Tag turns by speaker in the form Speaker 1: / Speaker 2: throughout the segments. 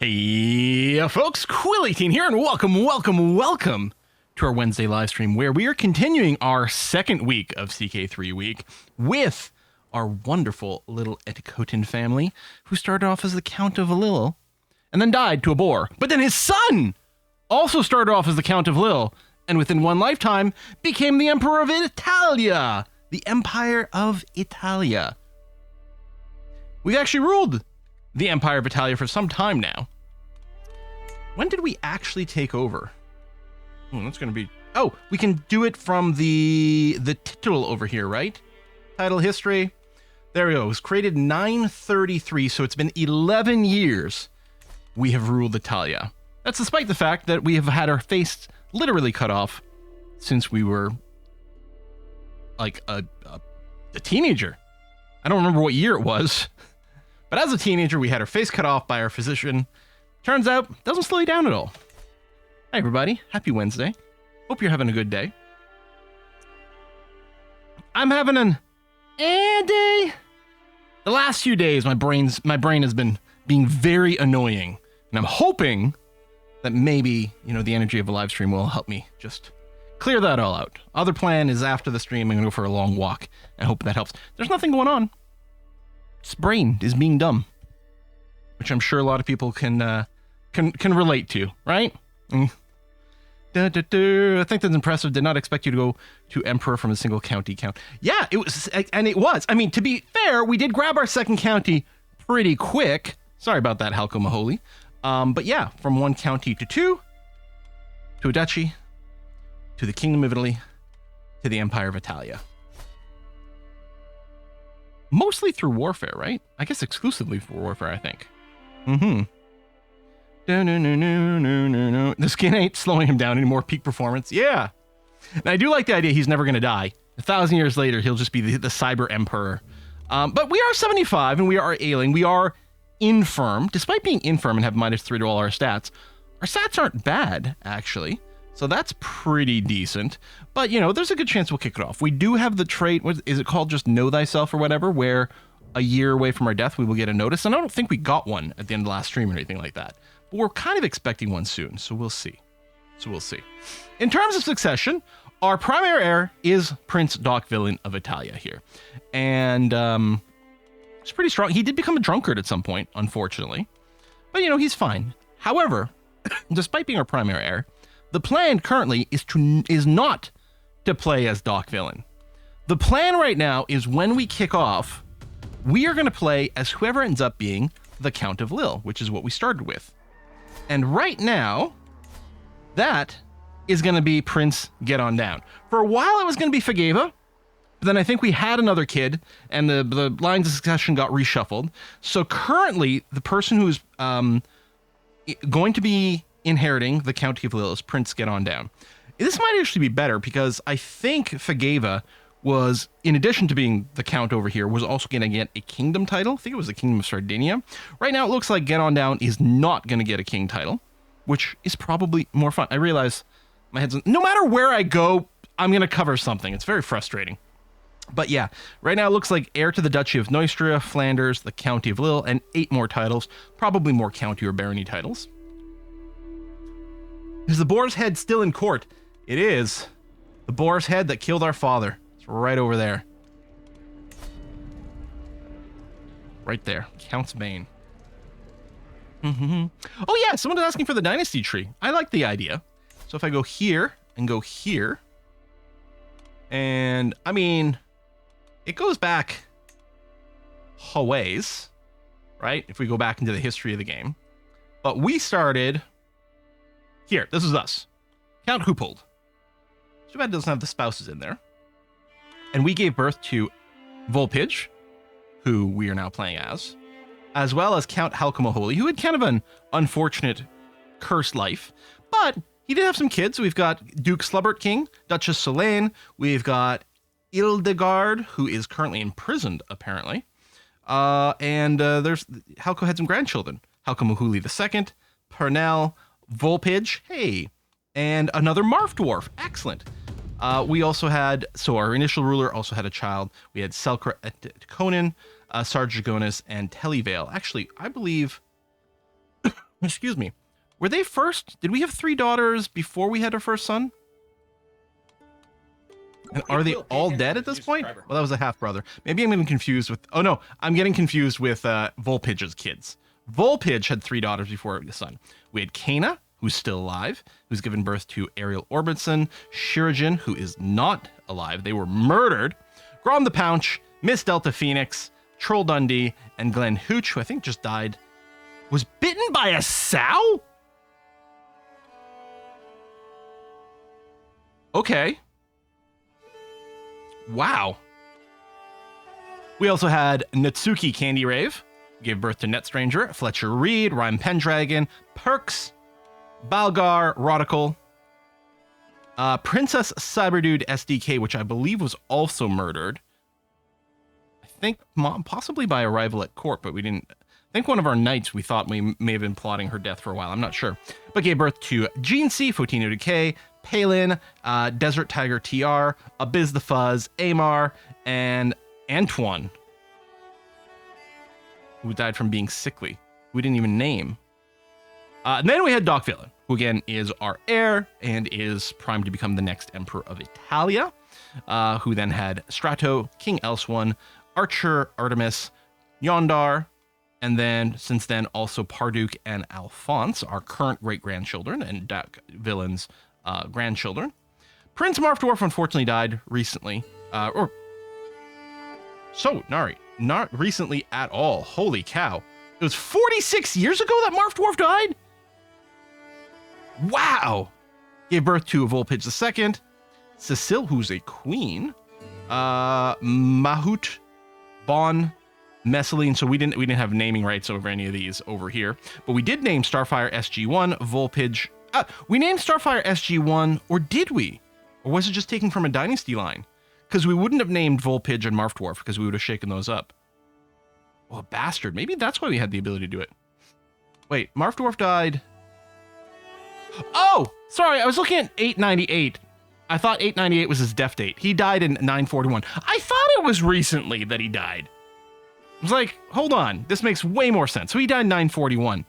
Speaker 1: Hey, folks, Quill18 here, and welcome to our Wednesday live stream, where we are continuing our second week of CK3 week with our wonderful little Eticotin family, who started off as the Count of Lille and then died to a boar. But then his son also started off as the Count of Lille, and within one lifetime became the Emperor of Italia, the Empire of Italia. We've actually ruled the Empire of Italia for some time now. When did we actually take over? That's going to be... Oh, we can do it from the title over here, right? Title history. There we go. It was created 933, so it's been 11 years we have ruled Italia. That's despite the fact that we have had our face literally cut off since we were like a teenager. I don't remember what year it was. But as a teenager, we had our face cut off by our physician. Turns out, doesn't slow you down at all. Hi, everybody. Happy Wednesday. Hope you're having a good day. I'm having an day. The last few days, my brain has been being very annoying. And I'm hoping that maybe, the energy of a live stream will help me just clear that all out. Other plan is after the stream, I'm going to go for a long walk. I hope that helps. There's nothing going on. This brain is being dumb, which I'm sure a lot of people can relate to, right? I think that's impressive. Did not expect you to go to Emperor from a single county count. Yeah, it was, and it was. I mean, to be fair, we did grab our second county pretty quick. Sorry about that, Halko Maholi. But yeah, from one county to two, to a duchy, to the Kingdom of Italy, to the Empire of Italia. Mostly through warfare, right? I guess exclusively for warfare, I think. The skin ain't slowing him down anymore. Peak performance. Yeah. And I do like the idea he's never going to die. 1,000 years later, he'll just be the cyber emperor. But we are 75 and we are ailing. We are infirm. Despite being infirm and have -3 to all our stats aren't bad, actually. So that's pretty decent. But, there's a good chance we'll kick it off. We do have the trait, what is it called? Just know thyself or whatever, where a year away from our death, we will get a notice. And I don't think we got one at the end of the last stream or anything like that. But we're kind of expecting one soon, so we'll see. In terms of succession, our primary heir is Prince Doc Villain of Italia here. And it's pretty strong. He did become a drunkard at some point, unfortunately. But, he's fine. However, despite being our primary heir, the plan currently is not to play as Doc Villain. The plan right now is when we kick off, we are going to play as whoever ends up being the Count of Lille, which is what we started with. And right now, that is going to be Prince Get On Down. For a while, it was going to be Fageva, but then I think we had another kid, and the lines of succession got reshuffled. So currently, the person who's going to be inheriting the County of Lille is Prince Get On Down. This might actually be better because I think Fageva was, in addition to being the count over here, was also going to get a kingdom title. I think it was the Kingdom of Sardinia. Right now, it looks like Get On Down is not going to get a king title, which is probably more fun. I realize my head's... No matter where I go, I'm going to cover something. It's very frustrating. But yeah, right now it looks like heir to the Duchy of Neustria, Flanders, the County of Lille, and 8 more titles. Probably more county or barony titles. Is the boar's head still in court? It is. The boar's head that killed our father. It's right over there. Right there. Count's Bane. Oh yeah, someone was asking for the Dynasty tree. I like the idea. So if I go here and go here, and I mean, it goes back a ways, right? If we go back into the history of the game. But we started... Here, this is us. Count Hoopold. Too bad it doesn't have the spouses in there. And we gave birth to Volpige, who we are now playing as well as Count Halcomoholi, who had kind of an unfortunate cursed life. But he did have some kids. We've got Duke Slubbert King, Duchess Solane. We've got Ildegard, who is currently imprisoned, apparently. There's Halco had some grandchildren. Halcomoholi II, Pernell, Volpige, hey, and another Marf Dwarf, excellent. We also had, so our initial ruler also had a child. We had Selkra Conan, Sarjagonis, and Telivale. Actually, I believe Excuse me. Were they first? Did we have 3 daughters before we had our first son? And are they all dead at this point? Well, that was a half brother. Maybe I'm getting confused with. Oh no, I'm getting confused with Volpidge's kids. Volpidge had 3 daughters before the son. We had Kana, who's still alive, who's given birth to Ariel Orbitson, Shirajin, who is not alive. They were murdered. Grom the Pounch, Miss Delta Phoenix, Troll Dundee, and Glenn Hooch, who I think just died, was bitten by a sow? Okay. Wow. We also had Natsuki Candy Rave, gave birth to Net Stranger, Fletcher Reed, Rhyme Pendragon, Perks, Balgar, Rodical, Princess Cyberdude SDK, which I believe was also murdered. I think possibly by arrival at court, but we didn't. I think one of our knights, we thought we may have been plotting her death for a while. I'm not sure. But gave birth to Gene C, Fotino Decay, Palin, Desert Tiger TR, Abiz the Fuzz, Amar, and Antoine, who died from being sickly. We didn't even name. And then we had Doc Villain, who again is our heir and is primed to become the next Emperor of Italia, who then had Strato, King Elsewone, Archer, Artemis, Yondar, and then, since then, also Parduke and Alphonse, our current great-grandchildren, and Doc Villain's grandchildren. Prince Marf Dwarf unfortunately died recently, Nari, not recently at all. Holy cow. It was 46 years ago that Marf Dwarf died? Wow. Gave birth to Volpidge II, Cecile, who's a queen, Mahout, Bon, Messaline. So we didn't have naming rights over any of these over here, but we did name Starfire SG1, Volpidge. We named Starfire SG1, or did we? Or was it just taken from a Dynasty line? Because we wouldn't have named Volpidge and Marf Dwarf because we would have shaken those up. Oh, bastard. Maybe that's why we had the ability to do it. Wait, Marf Dwarf died. Oh, sorry. I was looking at 898. I thought 898 was his death date. He died in 941. I thought it was recently that he died. I was like, hold on. This makes way more sense. So he died in 941,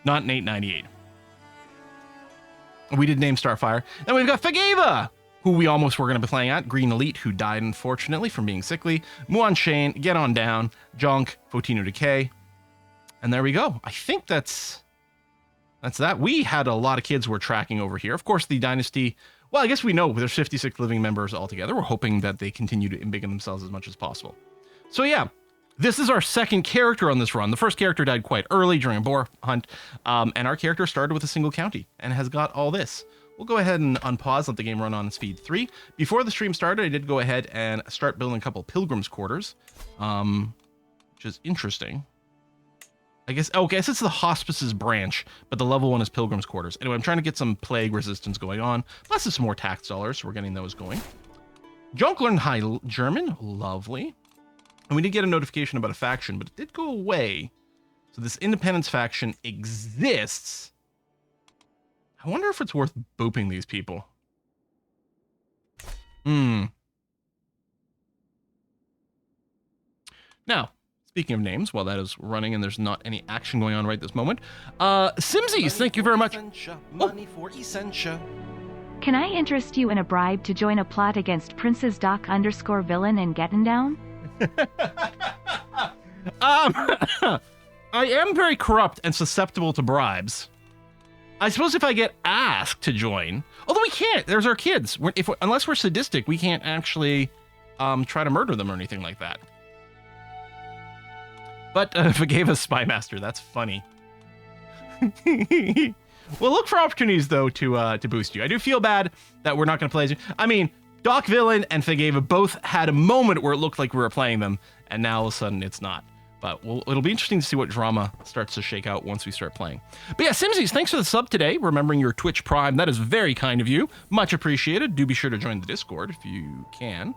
Speaker 1: not in 898. We did name Starfire. Then we've got Fageva, who we almost were going to be playing at. Green Elite, who died, unfortunately, from being sickly. Muon Shane, Get On Down, Jonk, Fotino Decay. And there we go. I think that's that. We had a lot of kids we're tracking over here. Of course, the Dynasty, well, I guess we know there's 56 living members altogether. We're hoping that they continue to embiggen themselves as much as possible. So yeah, this is our second character on this run. The first character died quite early during a boar hunt, and our character started with a single county and has got all this. We'll go ahead and unpause, let the game run on speed 3. Before the stream started, I did go ahead and start building a couple Pilgrim's Quarters, which is interesting. I guess it's the Hospices branch, but the level 1 is Pilgrim's Quarters. Anyway, I'm trying to get some plague resistance going on, plus there's some more tax dollars, so we're getting those going. Junk learned High German, lovely. And we did get a notification about a faction, but it did go away. So this Independence faction exists. I wonder if it's worth booping these people. Now, speaking of names, while that is running and there's not any action going on right this moment, Simsies, thank you very much.
Speaker 2: Money for Essentia.
Speaker 3: Can I interest you in a bribe to join a plot against Princess Doc_Villain and Getting Down?
Speaker 1: I am very corrupt and susceptible to bribes. I suppose if I get asked to join, although we can't, there's our kids. Unless we're sadistic, we can't actually try to murder them or anything like that. But forgave us Spy Master, that's funny. We'll look for opportunities though to boost you. I do feel bad that we're not going to play as you. I mean, Doc Villain and Fageva both had a moment where it looked like we were playing them, and now all of a sudden it's not. But it'll be interesting to see what drama starts to shake out once we start playing. But yeah, Simsies, thanks for the sub today. Remembering your Twitch Prime, that is very kind of you. Much appreciated. Do be sure to join the Discord if you can.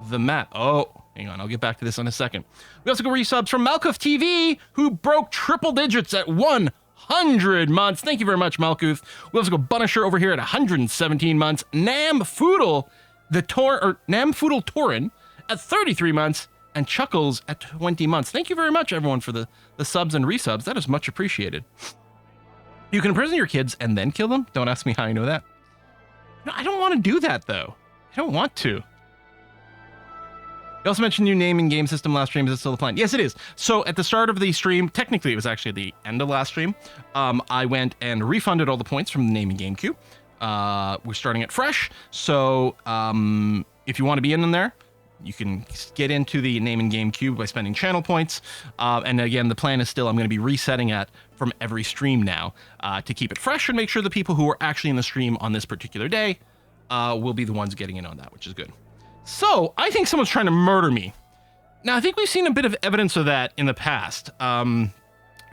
Speaker 1: The Matt. Oh, hang on. I'll get back to this in a second. We also got resubs from Malkuth TV, who broke triple digits at 100 months. Thank you very much, Malkuth. We also got Bunisher over here at 117 months. Nam Foodle Torin at 33 months. And Chuckles at 20 months. Thank you very much, everyone, for the subs and resubs. That is much appreciated. You can imprison your kids and then kill them. Don't ask me how I know that. No, I don't want to do that, though. I don't want to. You also mentioned new name and game system last stream. Is it still the plan? Yes, it is. So at the start of the stream, technically it was actually the end of last stream, I went and refunded all the points from the name and game queue. We're starting it fresh. So if you want to be in there, you can get into the name and game queue by spending channel points. And again, the plan is still I'm going to be resetting it from every stream now to keep it fresh and make sure the people who are actually in the stream on this particular day will be the ones getting in on that, which is good. So I think someone's trying to murder me. Now, I think we've seen a bit of evidence of that in the past.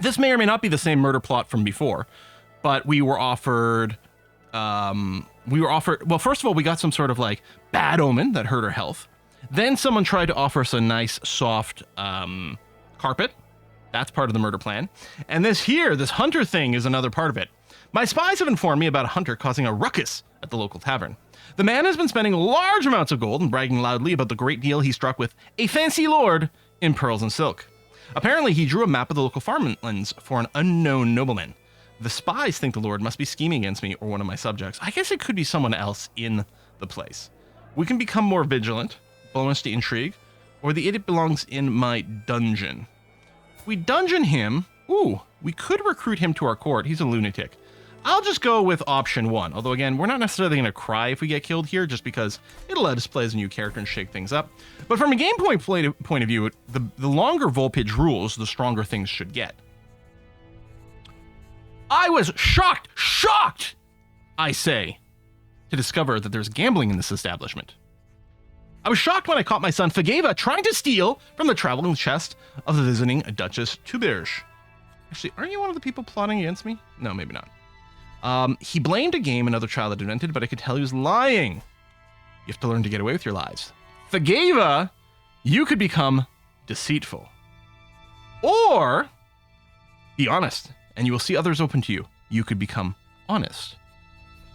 Speaker 1: This may or may not be the same murder plot from before, but we were offered, well, first of all, we got some sort of like bad omen that hurt our health. Then someone tried to offer us a nice soft carpet. That's part of the murder plan. And this hunter thing is another part of it. My spies have informed me about a hunter causing a ruckus at the local tavern. The man has been spending large amounts of gold and bragging loudly about the great deal he struck with a fancy lord in pearls and silk. Apparently, he drew a map of the local farmlands for an unknown nobleman. The spies think the lord must be scheming against me or one of my subjects. I guess it could be someone else in the place. We can become more vigilant, bonus to intrigue, or the idiot belongs in my dungeon. If we dungeon him, we could recruit him to our court. He's a lunatic. I'll just go with option 1. Although, again, we're not necessarily going to cry if we get killed here, just because it'll let us play as a new character and shake things up. But from a game point of view, the longer Volpage rules, the stronger things should get. I was shocked, I say, to discover that there's gambling in this establishment. I was shocked when I caught my son Fageva trying to steal from the traveling chest of the visiting Duchess Tuberge. Actually, aren't you one of the people plotting against me? No, maybe not. He blamed a game another child had invented, but I could tell he was lying. You have to learn to get away with your lies. Fageva, you could become deceitful. Or be honest, and you will see others open to you. You could become honest.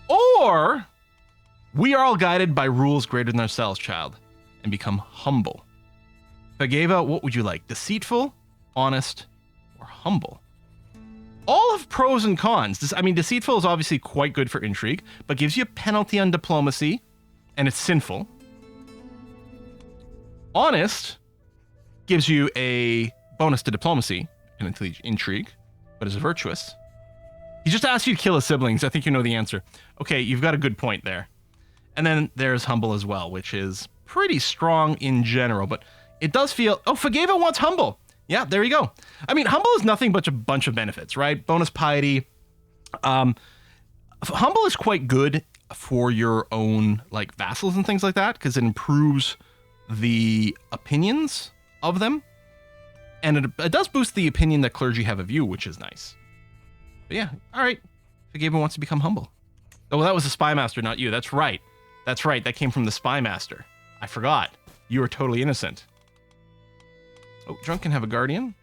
Speaker 1: Or we are all guided by rules greater than ourselves, child, and become humble. Fageva, what would you like? Deceitful, honest, or humble? All have pros and cons. Deceitful is obviously quite good for intrigue, but gives you a penalty on diplomacy, and it's sinful. Honest gives you a bonus to diplomacy and intrigue, but is virtuous. He just asked you to kill his siblings. I think you know the answer. Okay, you've got a good point there. And then there's humble as well, which is pretty strong in general, but it does feel... Oh, Fageva wants humble. Yeah, there you go. Humble is nothing but a bunch of benefits, right? Bonus piety. Humble is quite good for your own like vassals and things like that because it improves the opinions of them. And it does boost the opinion that clergy have of you, which is nice. But yeah, all right. Fageva wants to become humble. Oh, well, that was the spy master, not you. That's right. That's right. That came from the spy master. I forgot. You were totally innocent. Oh, Drunk can have a guardian.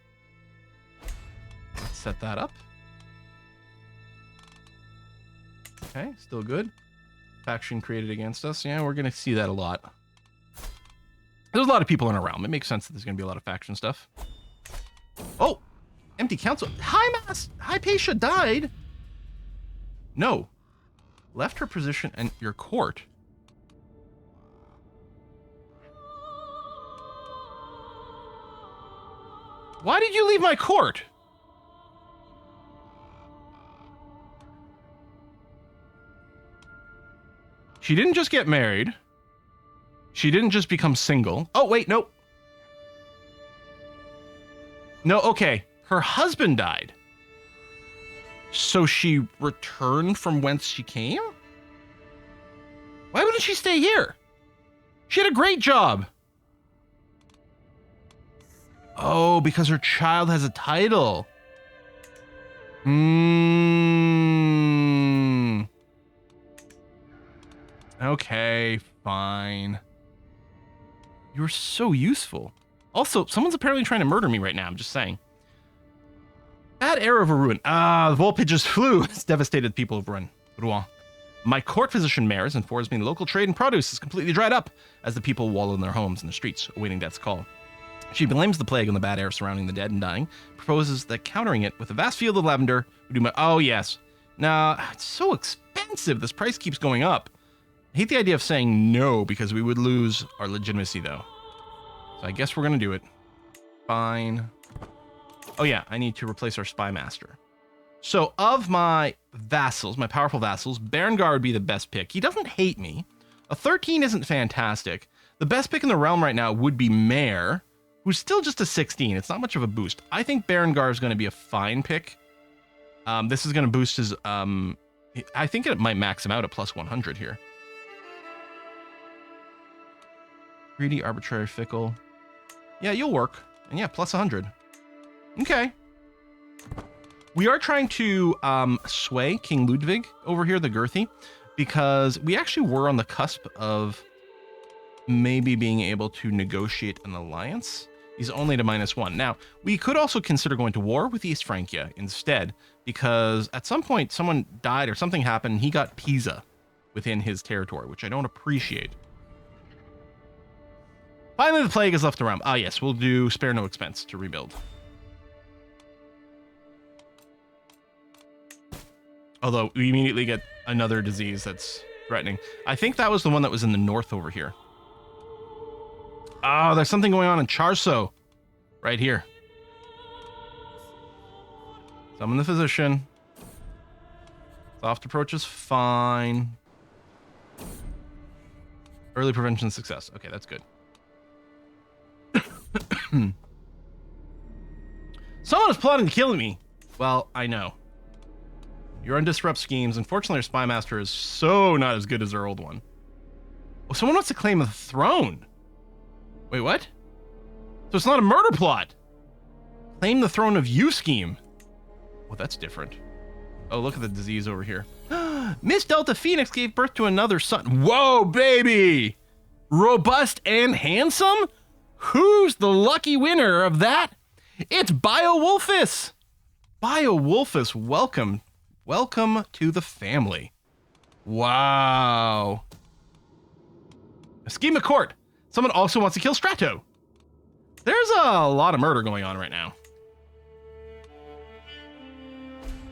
Speaker 1: Let's set that up. Okay, still good. Faction created against us. Yeah, we're going to see that a lot. There's a lot of people in our realm. It makes sense that there's going to be a lot of faction stuff. Oh, empty council. Hypatia died. No. Left her position and your court. Why did you leave my court? She didn't just get married. She didn't just become single. Oh, wait, no. No, okay. Her husband died. So she returned from whence she came? Why wouldn't she stay here? She had a great job. Oh, because her child has a title. Okay, fine. You're so useful. Also, someone's apparently trying to murder me right now. I'm just saying. Bad air over Rouen. The Volpages flew. It's devastated the people of Rouen. My court physician Mares informs me the local trade and produce is completely dried up as the people wallow in their homes in the streets, awaiting death's call. She blames the plague on the bad air surrounding the dead and dying, proposes that countering it with a vast field of lavender would do my... Oh, yes. Nah, it's so expensive. This price keeps going up. I hate the idea of saying no because we would lose our legitimacy, though. So I guess we're going to do it. Fine. Oh, yeah, I need to replace our spy master. So of my vassals, my powerful vassals, Berengar would be the best pick. He doesn't hate me. A 13 isn't fantastic. The best pick in the realm right now would be Heir, who's still just a 16. It's not much of a boost. I think Berengar is going to be a fine pick. This is going to boost his... I think it might max him out at plus 100 here. Greedy, arbitrary, fickle. Yeah, you'll work. And yeah, plus 100. Okay. We are trying to sway King Ludwig over here, the Girthy, because we actually were on the cusp of maybe being able to negotiate an alliance. He's only at a -1. Now, we could also consider going to war with East Francia instead, because at some point someone died or something happened and he got Pisa within his territory, which I don't appreciate. Finally, the plague has left the realm. Ah, yes, we'll do spare no expense to rebuild. Although we immediately get another disease that's threatening. I think that was the one that was in the north over here. Oh, there's something going on in Charso. Right here. Summon the physician. Soft approach is fine. Early prevention success. Okay, that's good. Someone is plotting to kill me. Well, I know. You're on disrupt schemes. Unfortunately, our spy master is so not as good as our old one. Oh, someone wants to claim the throne. Wait, what? So it's not a murder plot. Claim the throne of you scheme. Well, that's different. Oh, look at the disease over here. Miss Delta Phoenix gave birth to another son. Whoa, baby! Robust and handsome? Who's the lucky winner of that? It's Beowulfus! Beowulfus, welcome. Welcome to the family. Wow. A scheme of court. Someone also wants to kill Strato. There's a lot of murder going on right now.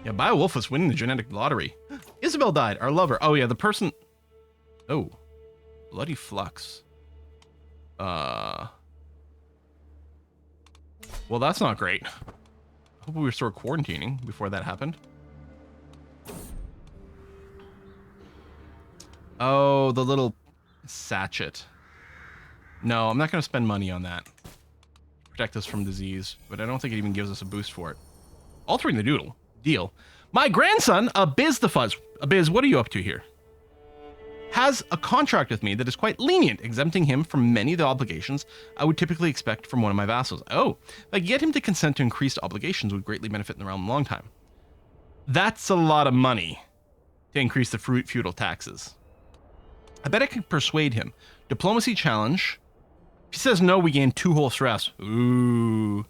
Speaker 1: Yeah, Beowulfus winning the genetic lottery. Isabel died, our lover. Oh, yeah, the person... Oh. Bloody flux. Well, that's not great. I hope we were sort of quarantining before that happened. Oh, the little sachet. No, I'm not going to spend money on that. Protect us from disease, but I don't think it even gives us a boost for it. Altering the doodle. Deal. My grandson, Abiz the Fuzz. Abiz, what are you up to here? Has a contract with me that is quite lenient, exempting him from many of the obligations I would typically expect from one of my vassals. Oh, if I get him to consent to increased obligations would greatly benefit in the realm a long time. That's a lot of money to increase the feudal taxes. I bet I can persuade him. Diplomacy challenge. If he says no, we gain 2 whole stress. Ooh.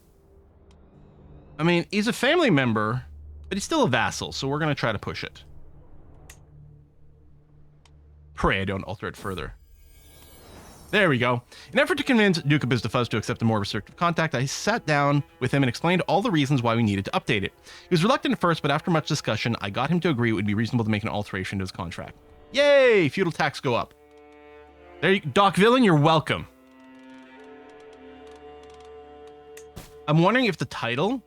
Speaker 1: I mean, he's a family member, but he's still a vassal, so we're going to try to push it. Pray I don't alter it further. There we go. In an effort to convince Duke of Bizdefuzz to accept a more restrictive contact, I sat down with him and explained all the reasons why we needed to update it. He was reluctant at first, but after much discussion, I got him to agree it would be reasonable to make an alteration to his contract. Yay! Feudal tax go up. There you, Doc Villain, you're welcome. I'm wondering if the title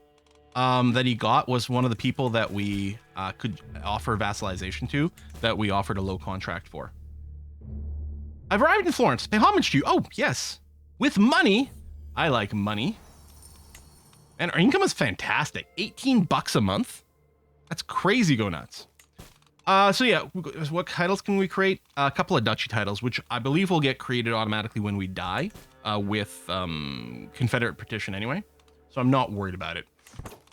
Speaker 1: that he got was one of the people that we could offer vassalization to, that we offered a low contract for. I've arrived in Florence. Pay homage to you. Oh, yes. With money. I like money. And our income is fantastic. 18 bucks a month. That's crazy go nuts. So yeah, what titles can we create? A couple of duchy titles, which I believe will get created automatically when we die with Confederate partition anyway. So I'm not worried about it.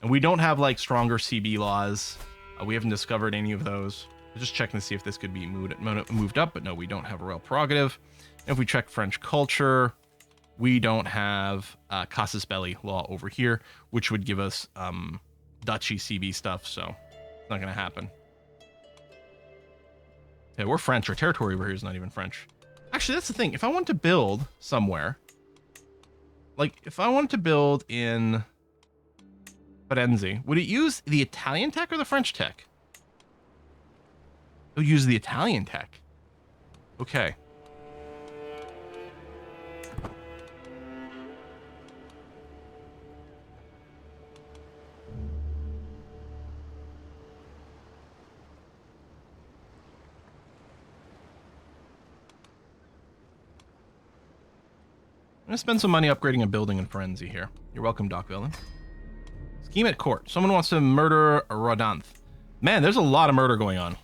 Speaker 1: And we don't have like stronger CB laws. We haven't discovered any of those. We're just checking to see if this could be moved up, but no, we don't have a royal prerogative. And if we check French culture, we don't have casus belli law over here, which would give us duchy CB stuff, so it's not going to happen. Yeah, we're French. Our territory over here is not even French. Actually, that's the thing. If I want to build somewhere, like if I wanted to build in Firenze, would it use the Italian tech or the French tech? He'll use the Italian tech. Okay. I'm gonna spend some money upgrading a building in Firenze here. You're welcome, Doc Villain. Scheme at court. Someone wants to murder Rodanth. Man, there's a lot of murder going on.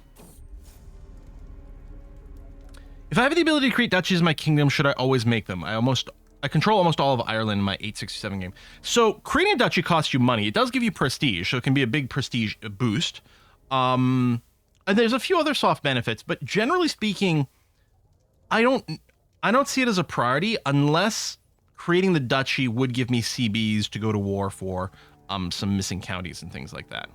Speaker 1: If I have the ability to create duchies in my kingdom, should I always make them? I control almost all of Ireland in my 867 game. So creating a duchy costs you money. It does give you prestige, so it can be a big prestige boost. And there's a few other soft benefits, but generally speaking, I don't see it as a priority unless creating the duchy would give me CBs to go to war for some missing counties and things like that.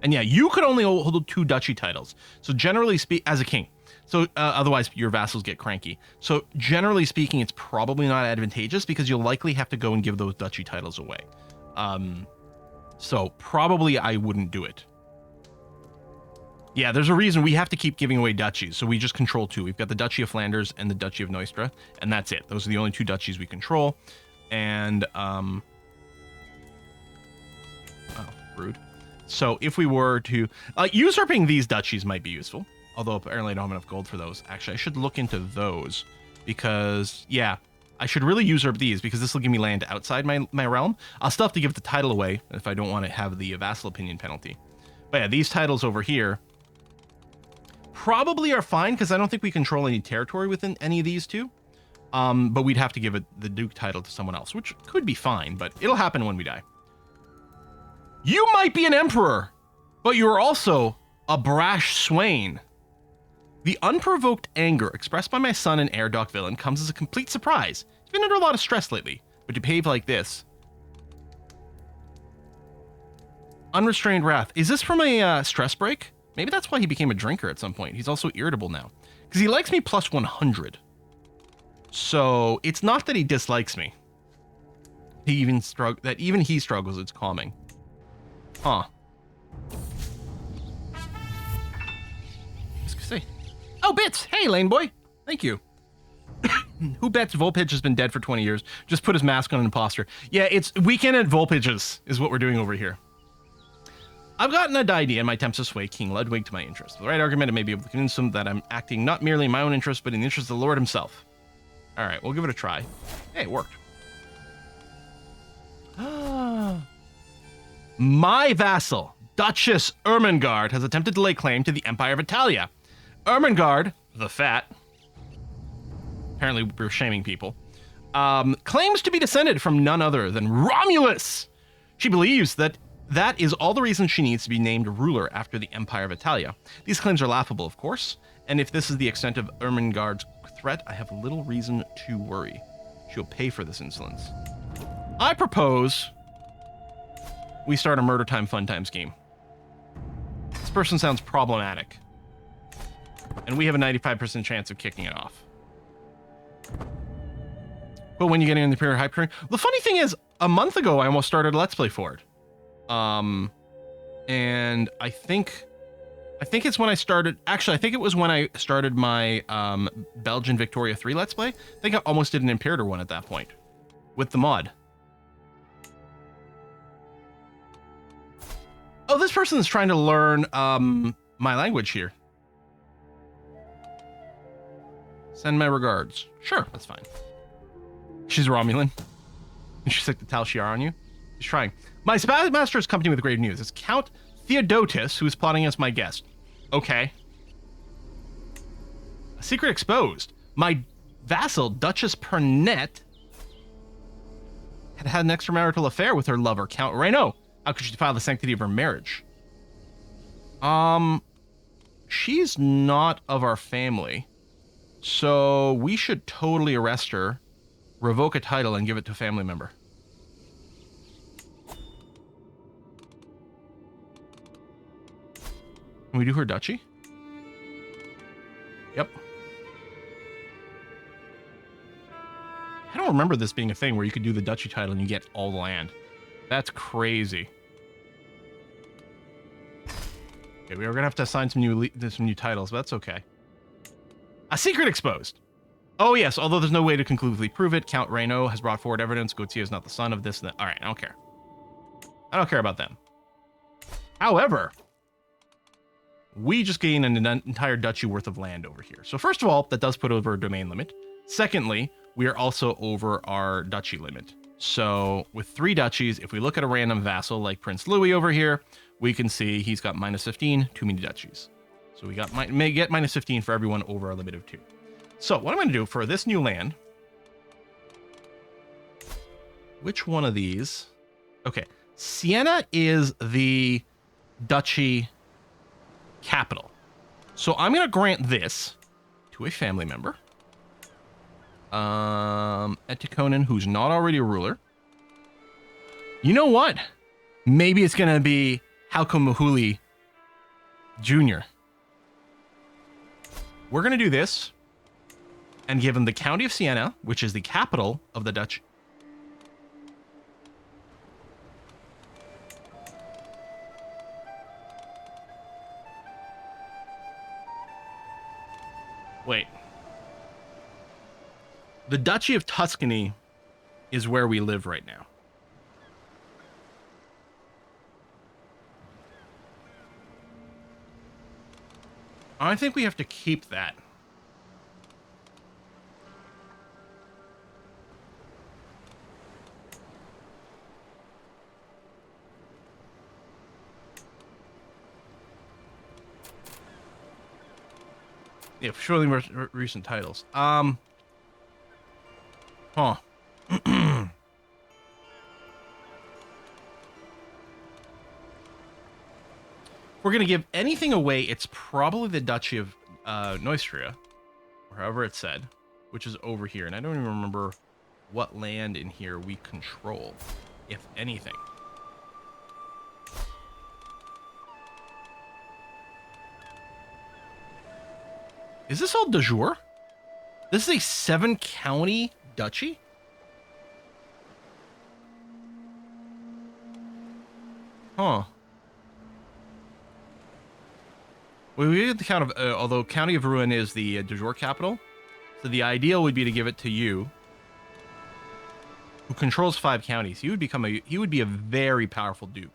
Speaker 1: And yeah, you could only hold 2 duchy titles. So generally as a king. So otherwise your vassals get cranky. So generally speaking, it's probably not advantageous because you'll likely have to go and give those duchy titles away. So probably I wouldn't do it. Yeah, there's a reason we have to keep giving away duchies. So we just control 2. We've got the Duchy of Flanders and the Duchy of Neustra, and that's it. Those are the only 2 duchies we control. And, oh, rude. So if we were to, usurping these duchies might be useful. Although apparently I don't have enough gold for those. Actually, I should look into those because, yeah, I should really usurp these because this will give me land outside my realm. I'll still have to give the title away if I don't want to have the vassal opinion penalty. But yeah, these titles over here probably are fine because I don't think we control any territory within any of these 2. But we'd have to give the Duke title to someone else, which could be fine, but it'll happen when we die. You might be an emperor, but you're also a brash swain. The unprovoked anger expressed by my son and heir, Doc Villain, comes as a complete surprise. He's been under a lot of stress lately, but to behave like this. Unrestrained wrath. Is this from a stress break? Maybe that's why he became a drinker at some point. He's also irritable now. Because he likes me plus 100. So it's not that he dislikes me. Even he struggles, it's calming. Huh. Say. Oh, Bits! Hey, Lane Boy! Thank you. Who bets Volpage has been dead for 20 years? Just put his mask on an imposter. Yeah, it's weekend at Volpage's is what we're doing over here. I've gotten an idea in my attempts to sway King Ludwig to my interest. With the right argument, I may be able to convince him that I'm acting not merely in my own interest, but in the interest of the Lord himself. All right, we'll give it a try. Hey, it worked. My vassal, Duchess Ermengarde, has attempted to lay claim to the Empire of Italia. Ermengarde, the Fat, apparently we're shaming people, claims to be descended from none other than Romulus. She believes that is all the reason she needs to be named ruler after the Empire of Italia. These claims are laughable, of course, and if this is the extent of Ermengarde's threat, I have little reason to worry. She'll pay for this insolence. I propose we start a murder time fun time scheme. This person sounds problematic, and we have a 95% chance of kicking it off. But when you get in the period hype train, the funny thing is, a month ago I almost started a Let's Play for it. And I think it's when I started. Actually, I think it was when I started my Belgian Victoria 3 Let's Play. I think I almost did an Imperator one at that point with the mod. Oh, this person's trying to learn my language here. Send my regards. Sure, that's fine. She's Romulan. She's like the Tal Shiar on you. She's trying. My spy master has come to me with grave news. It's Count Theodotus who is plotting against my guest. Okay. A secret exposed. My vassal, Duchess Pernette, had an extramarital affair with her lover, Count Reynaud. How could she defile the sanctity of her marriage? She's not of our family. So we should totally arrest her, revoke a title, and give it to a family member. Can we do her duchy? Yep. I don't remember this being a thing where you could do the duchy title and you get all the land. That's crazy. Okay, we are gonna have to assign some new titles, but that's okay. A secret exposed. Oh yes, although there's no way to conclusively prove it, Count Reynaud has brought forward evidence Gautier is not the son of this and that. All right, I don't care. I don't care about them. However, we just gain an entire duchy worth of land over here. So first of all, that does put over a domain limit. Secondly, we are also over our duchy limit. So with 3 duchies, if we look at a random vassal like Prince Louis over here, we can see he's got minus 15, too many duchies. So we may get minus 15 for everyone over a limit of 2. So what I'm going to do for this new land, which one of these? Okay, Siena is the duchy capital. So I'm going to grant this to a family member. Etikonen, who's not already a ruler. You know what? Maybe it's going to be Halcom Mahuli Jr. We're going to do this and give him the county of Siena, which is the capital of the Dutch. Wait. The Duchy of Tuscany is where we live right now. I think we have to keep that. Yeah, surely recent titles. Huh. If we're going to give anything away, it's probably the Duchy of Neustria, or however it's said, which is over here. And I don't even remember what land in here we control, if anything. Is this all de jure? This is a 7-county duchy? Huh. Well, we get the count of, although County of Rouen is the de jure capital, so the ideal would be to give it to you, who controls 5 counties. He would be a very powerful duke.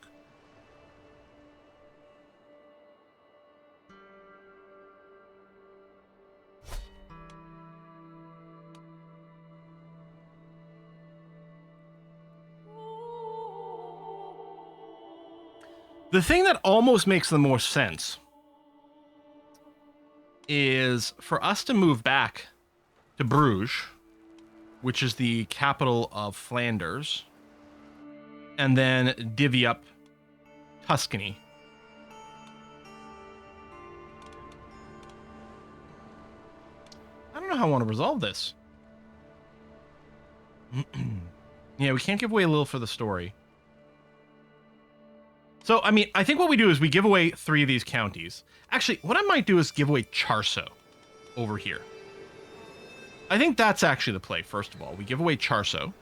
Speaker 1: The thing that almost makes the most sense is for us to move back to Bruges, which is the capital of Flanders, and then divvy up Tuscany. I don't know how I want to resolve this. Yeah, we can't give away Lille for the story. So, I mean, I think what we do is we give away 3 of these counties. Actually, what I might do is give away Charso over here. I think that's actually the play, first of all. We give away Charso.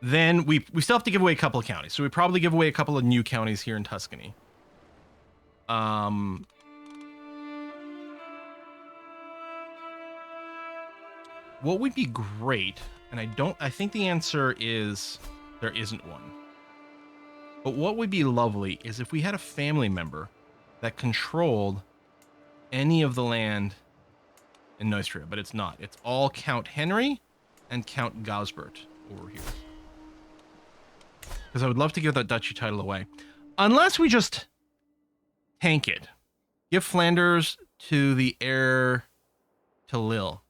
Speaker 1: Then we still have to give away a couple of counties. So we probably give away a couple of new counties here in Tuscany. What would be great, and I think the answer is there isn't one. But what would be lovely is if we had a family member that controlled any of the land in Neustria, but it's not. It's all Count Henry and Count Gausbert over here. Because I would love to give that duchy title away. Unless we just tank it. Give Flanders to the heir to Lille.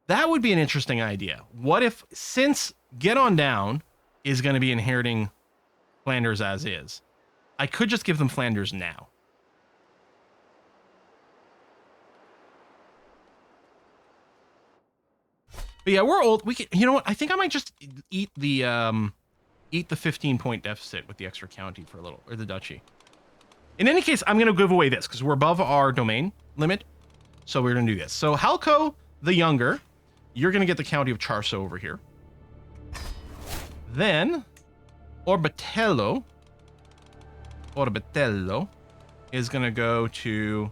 Speaker 1: That would be an interesting idea. What if, since Get On Down is going to be inheriting Flanders as is, I could just give them Flanders now. But yeah, we're old. We can, you know what? I think I might just eat the 15-point deficit with the extra county for a little, or the duchy. In any case, I'm going to give away this because we're above our domain limit. So we're going to do this. So Halco the Younger, you're going to get the county of Charso over here. Then Orbitello Orbitello is going to go to...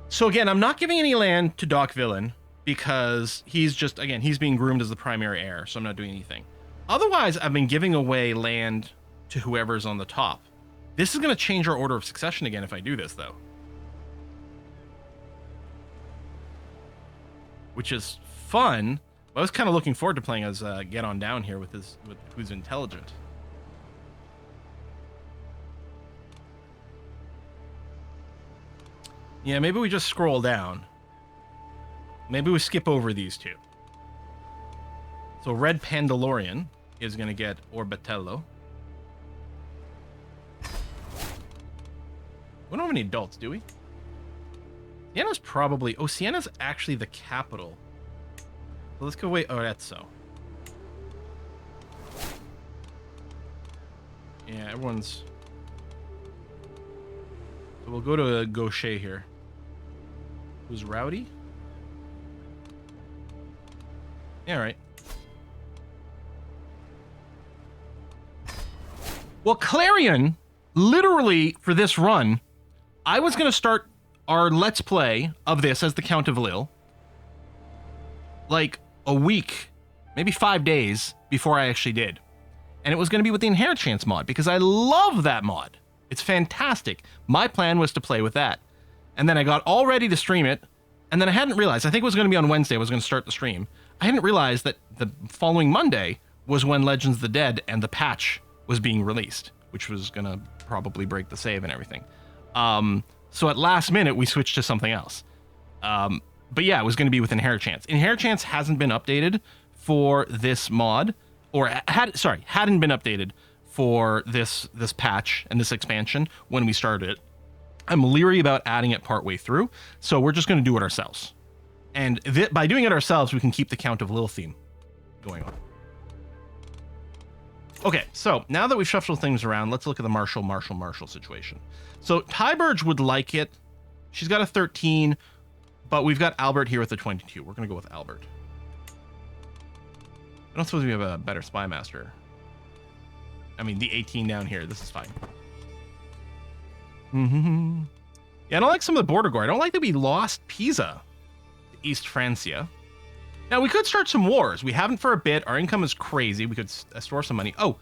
Speaker 1: So again, I'm not giving any land to Doc Villain because he's just, again, he's being groomed as the primary heir, so I'm not doing anything. Otherwise, I've been giving away land to whoever's on the top. This is going to change our order of succession again if I do this, though. Which is fun. I was kind of looking forward to playing as Get On Down here with who's intelligent. Yeah, maybe we just scroll down. Maybe we skip over these two. So Red Pandalorian is going to get Orbitello. We don't have any adults, do we? Sienna's probably... Oh, Sienna's actually the capital. So let's go wait. Oh, that's so. Yeah, everyone's... So we'll go to Gaucher here. Who's rowdy? Yeah, right. Well, Clarion, literally for this run, I was going to start our Let's Play of this as the Count of Lille like a week, maybe 5 days before I actually did. And it was going to be with the Inheritance mod because I love that mod. It's fantastic. My plan was to play with that. And then I got all ready to stream it. And then I hadn't realized, I think it was going to be on Wednesday, I was going to start the stream. I hadn't realized that the following Monday was when Legends of the Dead and the patch was being released, which was going to probably break the save and everything. So at last minute, we switched to something else. But yeah, it was going to be with Inheritance. Inheritance hasn't been updated for this mod, or hadn't been updated for this patch and this expansion when we started it. I'm leery about adding it partway through, so we're just going to do it ourselves. And by doing it ourselves, we can keep the Count of Lille theme going on. Okay, so now that we've shuffled things around, let's look at the Marshall situation. So Tyburge would like it. She's got a 13, but we've got Albert here with a 22. We're going to go with Albert. I don't suppose we have a better spy master. I mean, the 18 down here. This is fine. Yeah, I don't like some of the border gore. I don't like that we lost Pisa to East Francia. Now, we could start some wars. We haven't for a bit. Our income is crazy. We could store some money. Oh.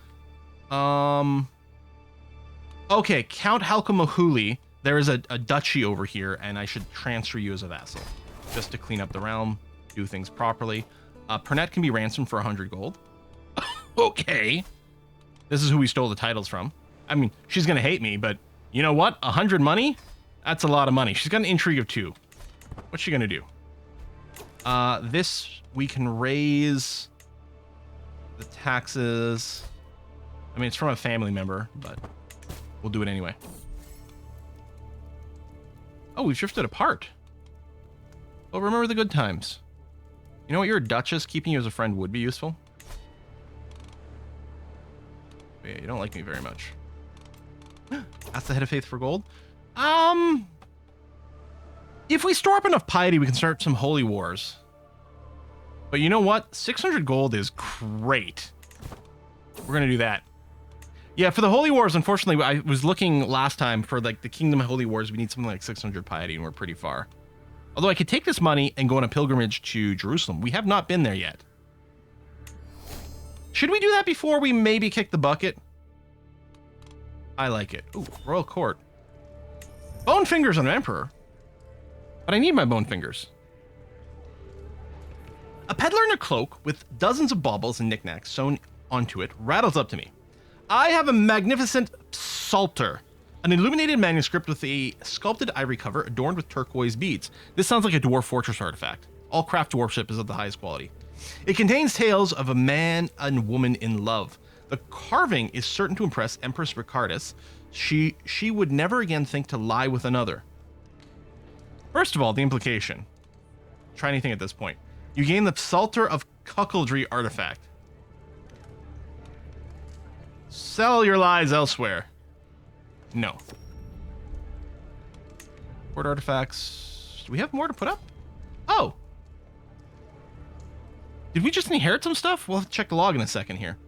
Speaker 1: Okay, Count Halkamahuli. There is a duchy over here, and I should transfer you as a vassal. Just to clean up the realm, do things properly. Pernette can be ransomed for 100 gold. Okay. This is who we stole the titles from. I mean, she's going to hate me, but you know what? 100 money? That's a lot of money. She's got an intrigue of 2. What's she going to do? This, we can raise the taxes. I mean, it's from a family member, but we'll do it anyway. Oh, we've drifted apart. Oh, remember the good times. You know what? You're a duchess. Keeping you as a friend would be useful. But yeah, you don't like me very much. That's the head of faith for gold. If we store up enough piety, we can start some holy wars. But you know what? 600 gold is great. We're going to do that. Yeah, for the holy wars, unfortunately, I was looking last time for like the Kingdom Holy Wars. We need something like 600 piety, and we're pretty far. Although I could take this money and go on a pilgrimage to Jerusalem. We have not been there yet. Should we do that before we maybe kick the bucket? I like it. Ooh, Royal Court. Bone fingers on an emperor. But I need my bone fingers. A peddler in a cloak with dozens of baubles and knickknacks sewn onto it rattles up to me. I have a magnificent psalter, an illuminated manuscript with a sculpted ivory cover adorned with turquoise beads. This sounds like a dwarf fortress artifact. All craft dwarfship is of the highest quality. It contains tales of a man and woman in love. The carving is certain to impress Empress Ricardus. She would never again think to lie with another. First of all, the implication. Try anything at this point. You gain the Psalter of Cuckoldry artifact. Sell your lies elsewhere. No. Court artifacts. Do we have more to put up? Oh. Did we just inherit some stuff? We'll have to check the log in a second here.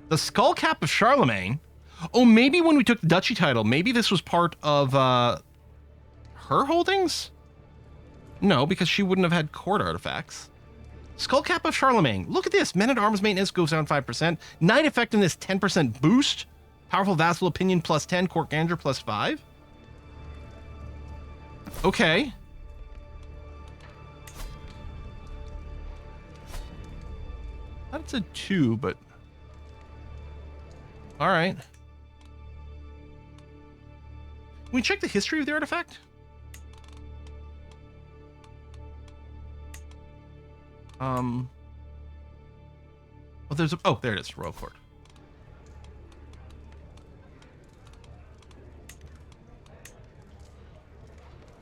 Speaker 1: The skull cap of Charlemagne. Oh, maybe when we took the duchy title, maybe this was part of her holdings? No, because she wouldn't have had court artifacts. Skullcap of Charlemagne. Look at this. Men-at-Arms maintenance goes down 5%. Knight effectiveness 10% boost. Powerful Vassal opinion plus 10. Court Ganger plus 5. Okay. That's a 2, but... Alright. Can we check the history of the artifact? Well, there's a... Oh, there it is. Royal Court.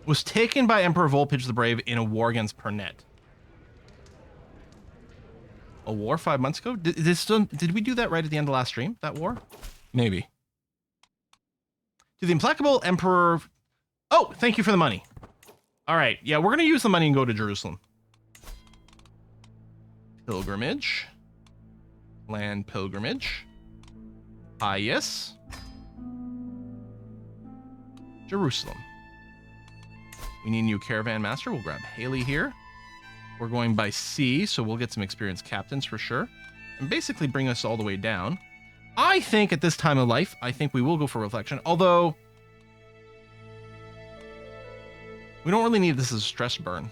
Speaker 1: Was taken by Emperor Volpage the Brave in a war against Pernet. A war 5 months ago? Did we do that right at the end of last stream? That war? Maybe. To the implacable Emperor... Oh, thank you for the money. All right. Yeah, we're going to use the money and go to Jerusalem. Pilgrimage. Land pilgrimage. Ah, yes. Jerusalem. We need a new caravan master. We'll grab Haley here. We're going by sea, so we'll get some experienced captains for sure. And basically bring us all the way down. I think at this time of life, I think we will go for reflection. Although, we don't really need this as a stress burn.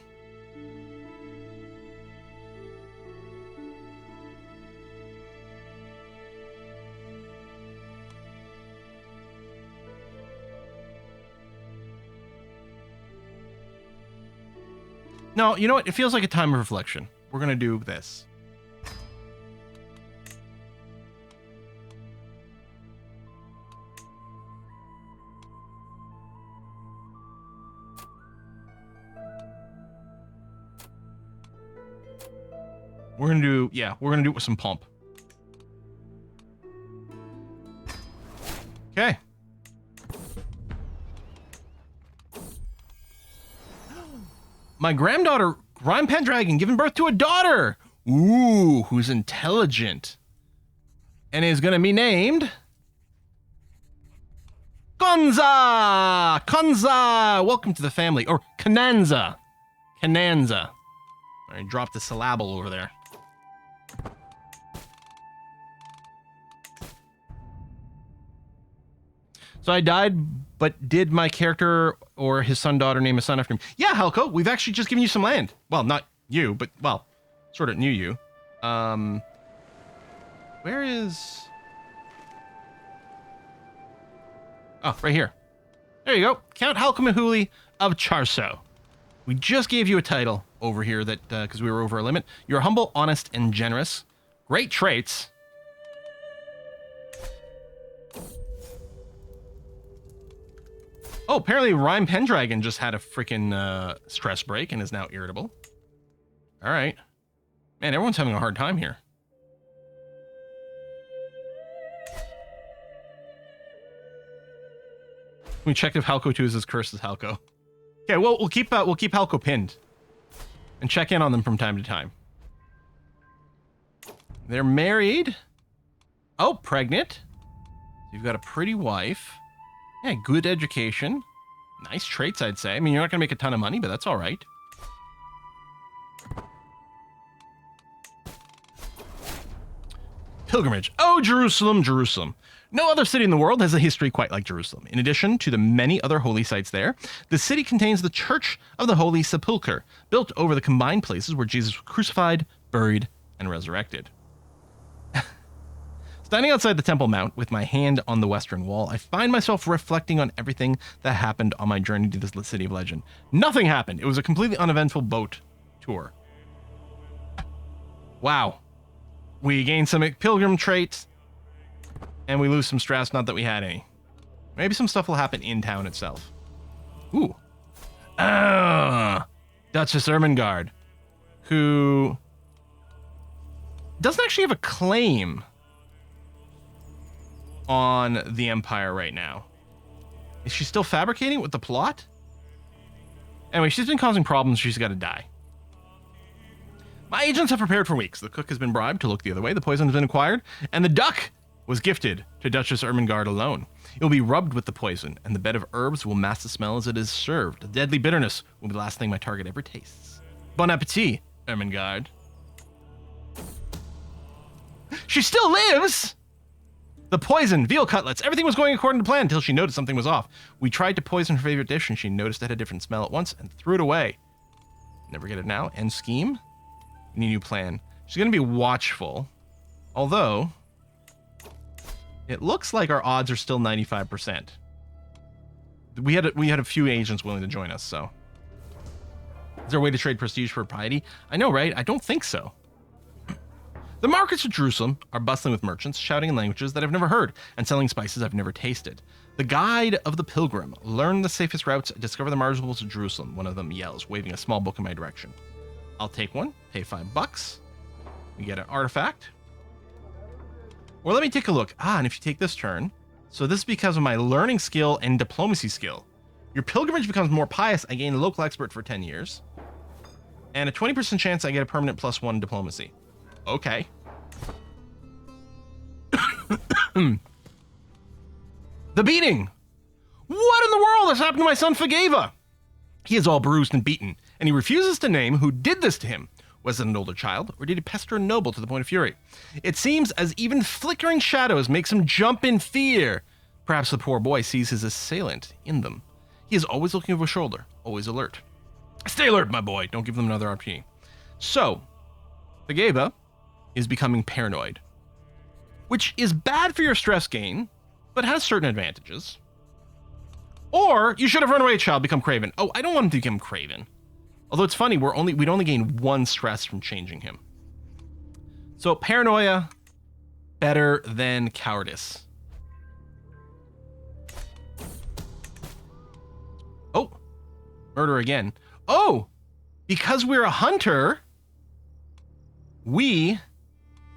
Speaker 1: No, you know what? It feels like a time of reflection. We're going to do this. We're going to do, yeah, we're going to do it with some pomp. Okay. My granddaughter, Rhyme Pendragon, giving birth to a daughter. Ooh, who's intelligent. And is going to be named... Konza! Konza! Welcome to the family. Or Kananza. Kananza. I dropped a syllable over there. So I died, but did my character or his son, daughter name a son after him? Yeah, Helco, we've actually just given you some land. Well, not you, but, well, sort of knew you. Where is... Oh, right here. There you go. Count Helco Mahuli of Charso. We just gave you a title over here that, because we were over our limit. You're humble, honest, and generous. Great traits. Oh, apparently Rhyme Pendragon just had a freaking stress break and is now irritable. All right. Man, everyone's having a hard time here. We check if Halco 2 is as cursed as Halco. Okay, well, we'll keep Halco pinned. And check in on them from time to time. They're married. Oh, pregnant. You've got a pretty wife. Yeah, good education. Nice traits, I'd say. I mean, you're not going to make a ton of money, but that's all right. Pilgrimage. Oh, Jerusalem, Jerusalem. No other city in the world has a history quite like Jerusalem. In addition to the many other holy sites there, the city contains the Church of the Holy Sepulchre, built over the combined places where Jesus was crucified, buried, and resurrected. Standing outside the Temple Mount with my hand on the western wall, I find myself reflecting on everything that happened on my journey to this city of legend. Nothing happened. It was a completely uneventful boat tour. Wow. We gain some pilgrim traits, and we lose some stress, not that we had any. Maybe some stuff will happen in town itself. Ooh. Duchess Ermengarde, who doesn't actually have a claim on the Empire right now. Is she still fabricating with the plot? Anyway, she's been causing problems. She's got to die. My agents have prepared for weeks. The cook has been bribed to look the other way. The poison has been acquired. And the duck was gifted to Duchess Ermengarde alone. It will be rubbed with the poison, and the bed of herbs will mask the smell as it is served. The deadly bitterness will be the last thing my target ever tastes. Bon appetit, Ermengarde. She still lives! The poison, veal cutlets, everything was going according to plan until she noticed something was off. We tried to poison her favorite dish, and she noticed it had a different smell at once and threw it away. Never get it now. End scheme. Need a new plan. She's going to be watchful. Although, it looks like our odds are still 95%. We had a few agents willing to join us, so. Is there a way to trade prestige for piety? I know, right? I don't think so. The markets of Jerusalem are bustling with merchants, shouting in languages that I've never heard, and selling spices I've never tasted. The guide of the pilgrim. Learn the safest routes, discover the marvels of Jerusalem, one of them yells, waving a small book in my direction. I'll take one, pay $5. We get an artifact. Or let me take a look. And if you take this turn, so this is because of my learning skill and diplomacy skill. Your pilgrimage becomes more pious. I gain a local expert for 10 years. And a 20% chance I get a permanent +1 diplomacy. Okay. The beating. What in the world has happened to my son Fageva? He is all bruised and beaten, and he refuses to name who did this to him. Was it an older child, or did he pester a noble to the point of fury? It seems as even flickering shadows makes him jump in fear. Perhaps the poor boy sees his assailant in them. He is always looking over his shoulder, always alert. Stay alert, my boy. Don't give them another opportunity. So, Fageva is becoming paranoid, which is bad for your stress gain, but has certain advantages. Or you should have run away, child, become craven. Oh, I don't want him to become craven. Although it's funny, we'd only gain 1 stress from changing him. So paranoia, better than cowardice. Oh, murder again. Oh, because we're a hunter, we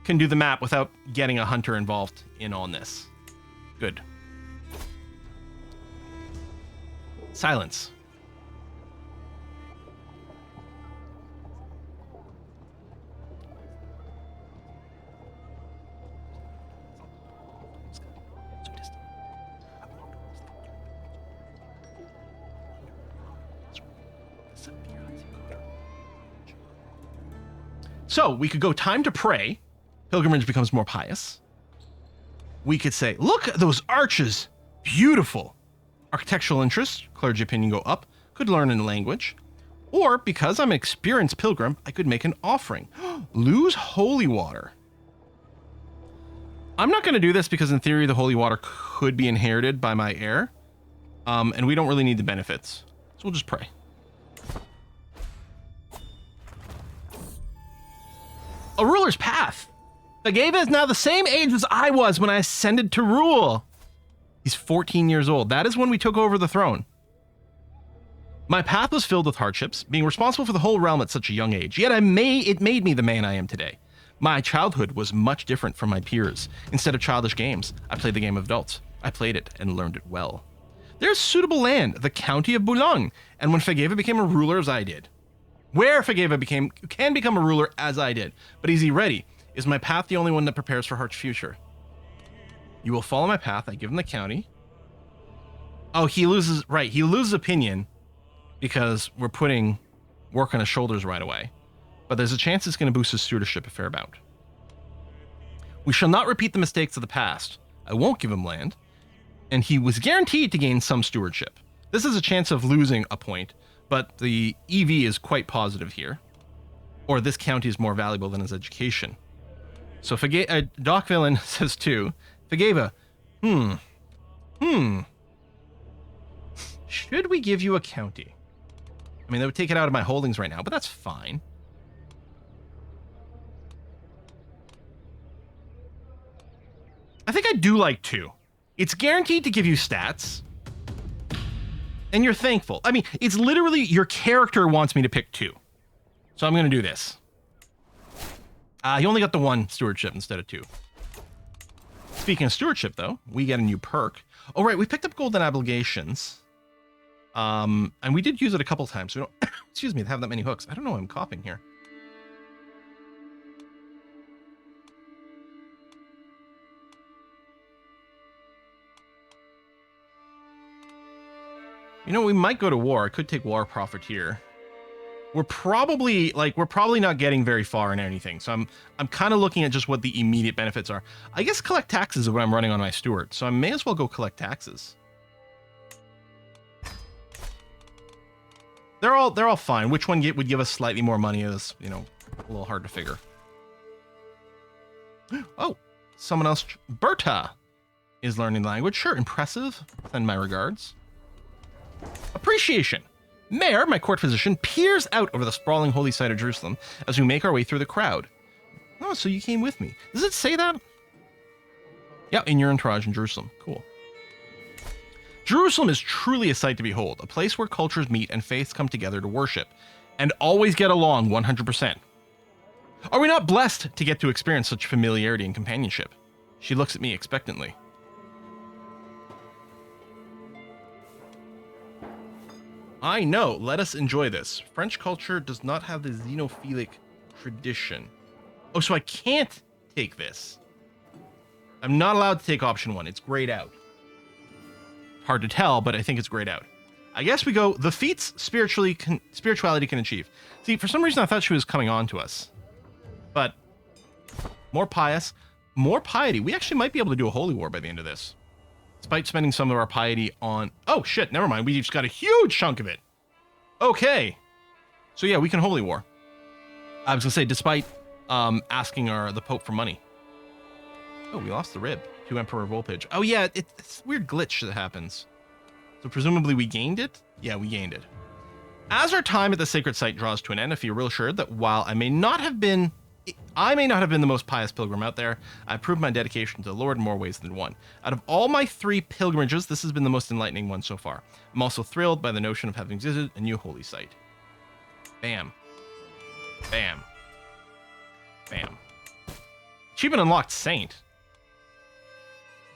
Speaker 1: can do the map without getting a hunter involved in on this. Good. Silence. So we could go time to pray. Pilgrimage becomes more pious. We could say, look at those arches. Beautiful. Architectural interest, clergy opinion go up. Could learn a language. Or because I'm an experienced pilgrim, I could make an offering. Lose holy water. I'm not going to do this because in theory, the holy water could be inherited by my heir. And we don't really need the benefits. So we'll just pray. A ruler's path. Fageva is now the same age as I was when I ascended to rule. He's 14 years old. That is when we took over the throne. My path was filled with hardships, being responsible for the whole realm at such a young age. Yet it made me the man I am today. My childhood was much different from my peers. Instead of childish games, I played the game of adults. I played it and learned it well. There's suitable land, the county of Boulogne, and when Fageva became a ruler as I did. Where Fageva can become a ruler as I did. But is he ready? Is my path the only one that prepares for Hart's future? You will follow my path. I give him the county. Oh, he loses opinion because we're putting work on his shoulders right away. But there's a chance it's going to boost his stewardship a fair amount. We shall not repeat the mistakes of the past. I won't give him land. And he was guaranteed to gain some stewardship. This is a chance of losing a point, but the EV is quite positive here. Or this county is more valuable than his education. So Doc Villain says too, Fageva, should we give you a county? I mean, that would take it out of my holdings right now, but that's fine. I think I do like 2. It's guaranteed to give you stats. And you're thankful. I mean, it's literally your character wants me to pick 2. So I'm going to do this. He only got the 1 stewardship instead of 2. Speaking of stewardship, though, we get a new perk. Oh, right. We picked up golden obligations. And we did use it a couple times. We don't, excuse me, have that many hooks. I don't know why I'm coughing here. You know, we might go to war. I could take war profiteer. We're probably not getting very far in anything. So I'm kind of looking at just what the immediate benefits are. I guess collect taxes is what I'm running on my steward. So I may as well go collect taxes. They're all fine. Which one would give us slightly more money is, you know, a little hard to figure. Oh, someone else. Berta is learning the language. Sure, impressive. Send my regards. Appreciation. Mayor, my court physician, peers out over the sprawling holy site of Jerusalem as we make our way through the crowd. Oh, so you came with me. Does it say that? Yeah, in your entourage in Jerusalem. Cool. Jerusalem is truly a sight to behold, a place where cultures meet and faiths come together to worship, and always get along 100%. Are we not blessed to get to experience such familiarity and companionship? She looks at me expectantly. I know, let us enjoy this. French culture does not have the xenophilic tradition. Oh, so I can't take this. I'm not allowed to take option 1. It's grayed out. Hard to tell, but I think it's grayed out. I guess we go, the feats spirituality can achieve. See, for some reason I thought she was coming on to us. But more pious, more piety. We actually might be able to do a holy war by the end of this. Despite spending some of our piety on... Oh, shit, never mind. We just got a huge chunk of it. Okay. So yeah, we can holy war. I was going to say, despite asking the Pope for money. Oh, we lost the rib. 2 Emperor Volpage. Oh yeah, it's a weird glitch that happens. So presumably we gained it? Yeah, we gained it. As our time at the sacred site draws to an end, I feel real assured that while I may not have been the most pious pilgrim out there, I proved my dedication to the Lord in more ways than one. Out of all my 3 pilgrimages, this has been the most enlightening one so far. I'm also thrilled by the notion of having visited a new holy site. Bam. Bam. Bam. Achievement unlocked, Saint.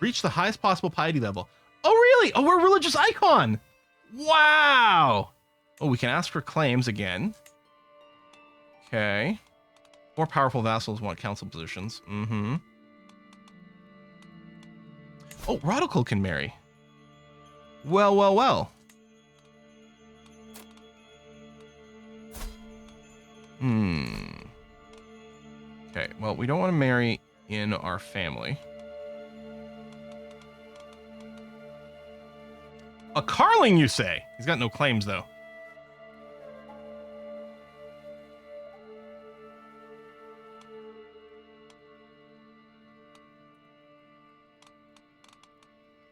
Speaker 1: Reach the highest possible piety level. Oh, really? Oh, we're a religious icon. Wow. Oh, we can ask for claims again. Okay. More powerful vassals want council positions. Mm-hmm. Oh, Radical can marry. Well, well, well. Okay, well, we don't want to marry in our family. A Carling, you say? He's got no claims, though.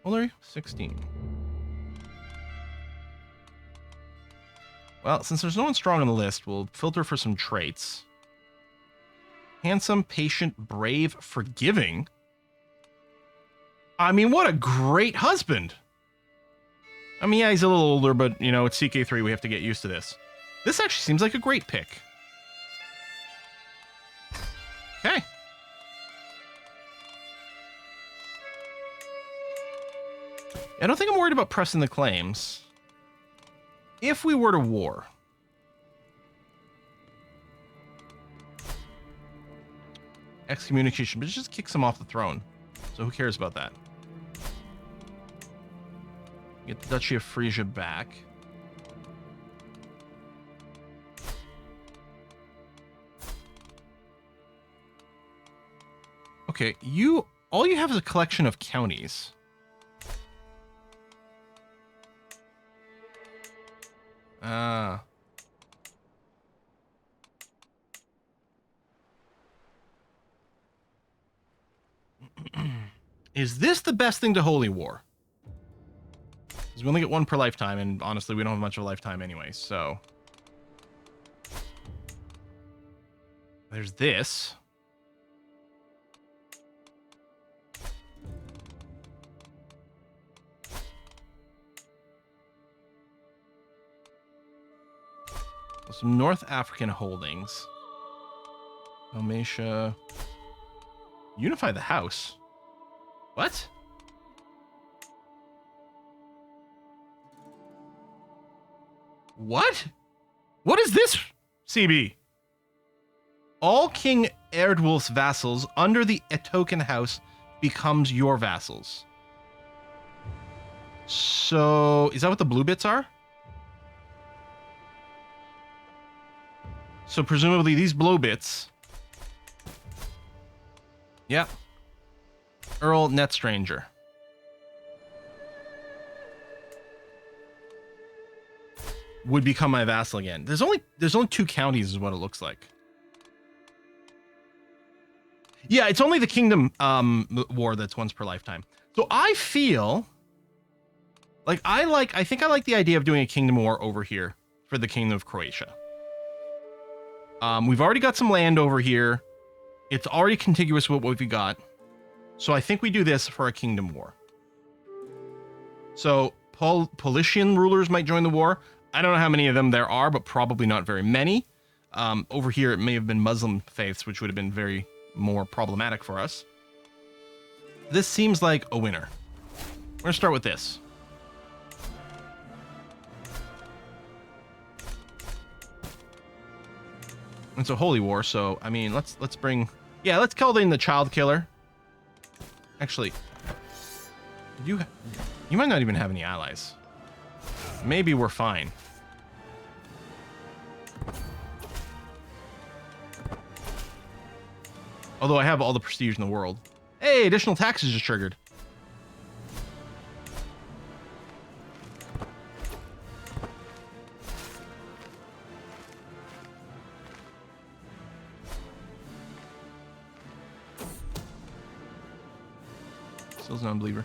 Speaker 1: Only 16. Well, since there's no one strong on the list, we'll filter for some traits. Handsome, patient, brave, forgiving. I mean, what a great husband. I mean, yeah, he's a little older, but, you know, it's CK3. We have to get used to this. This actually seems like a great pick. Okay. I don't think I'm worried about pressing the claims. If we were to war... Excommunication, but it just kicks him off the throne. So who cares about that? Get the Duchy of Frisia back. Okay, all you have is a collection of counties. Is this the best thing to holy war? Because we only get 1 per lifetime, and honestly, we don't have much of a lifetime anyway, so... There's this. Some North African holdings. Dalmatia. Unify the house. What? What? What is this, CB? All King Erdwulf's vassals under the Etoken house becomes your vassals. So, is that what the blue bits are? So, presumably these blue bits... Yeah. Earl Net Stranger. Would become my vassal again. There's only 2 counties is what it looks like. Yeah, it's only the kingdom war that's once per lifetime. So I feel like I think I like the idea of doing a kingdom war over here for the kingdom of Croatia. We've already got some land over here. It's already contiguous with what we got. So I think we do this for a kingdom war. So Paulician rulers might join the war. I don't know how many of them there are, but probably not very many. Over here, it may have been Muslim faiths, which would have been very more problematic for us. This seems like a winner. We're going to start with this. It's a holy war, so, I mean, let's call in the child killer. Actually, you might not even have any allies. Maybe we're fine. Although I have all the prestige in the world. Hey, additional taxes just triggered. Still's a non-believer.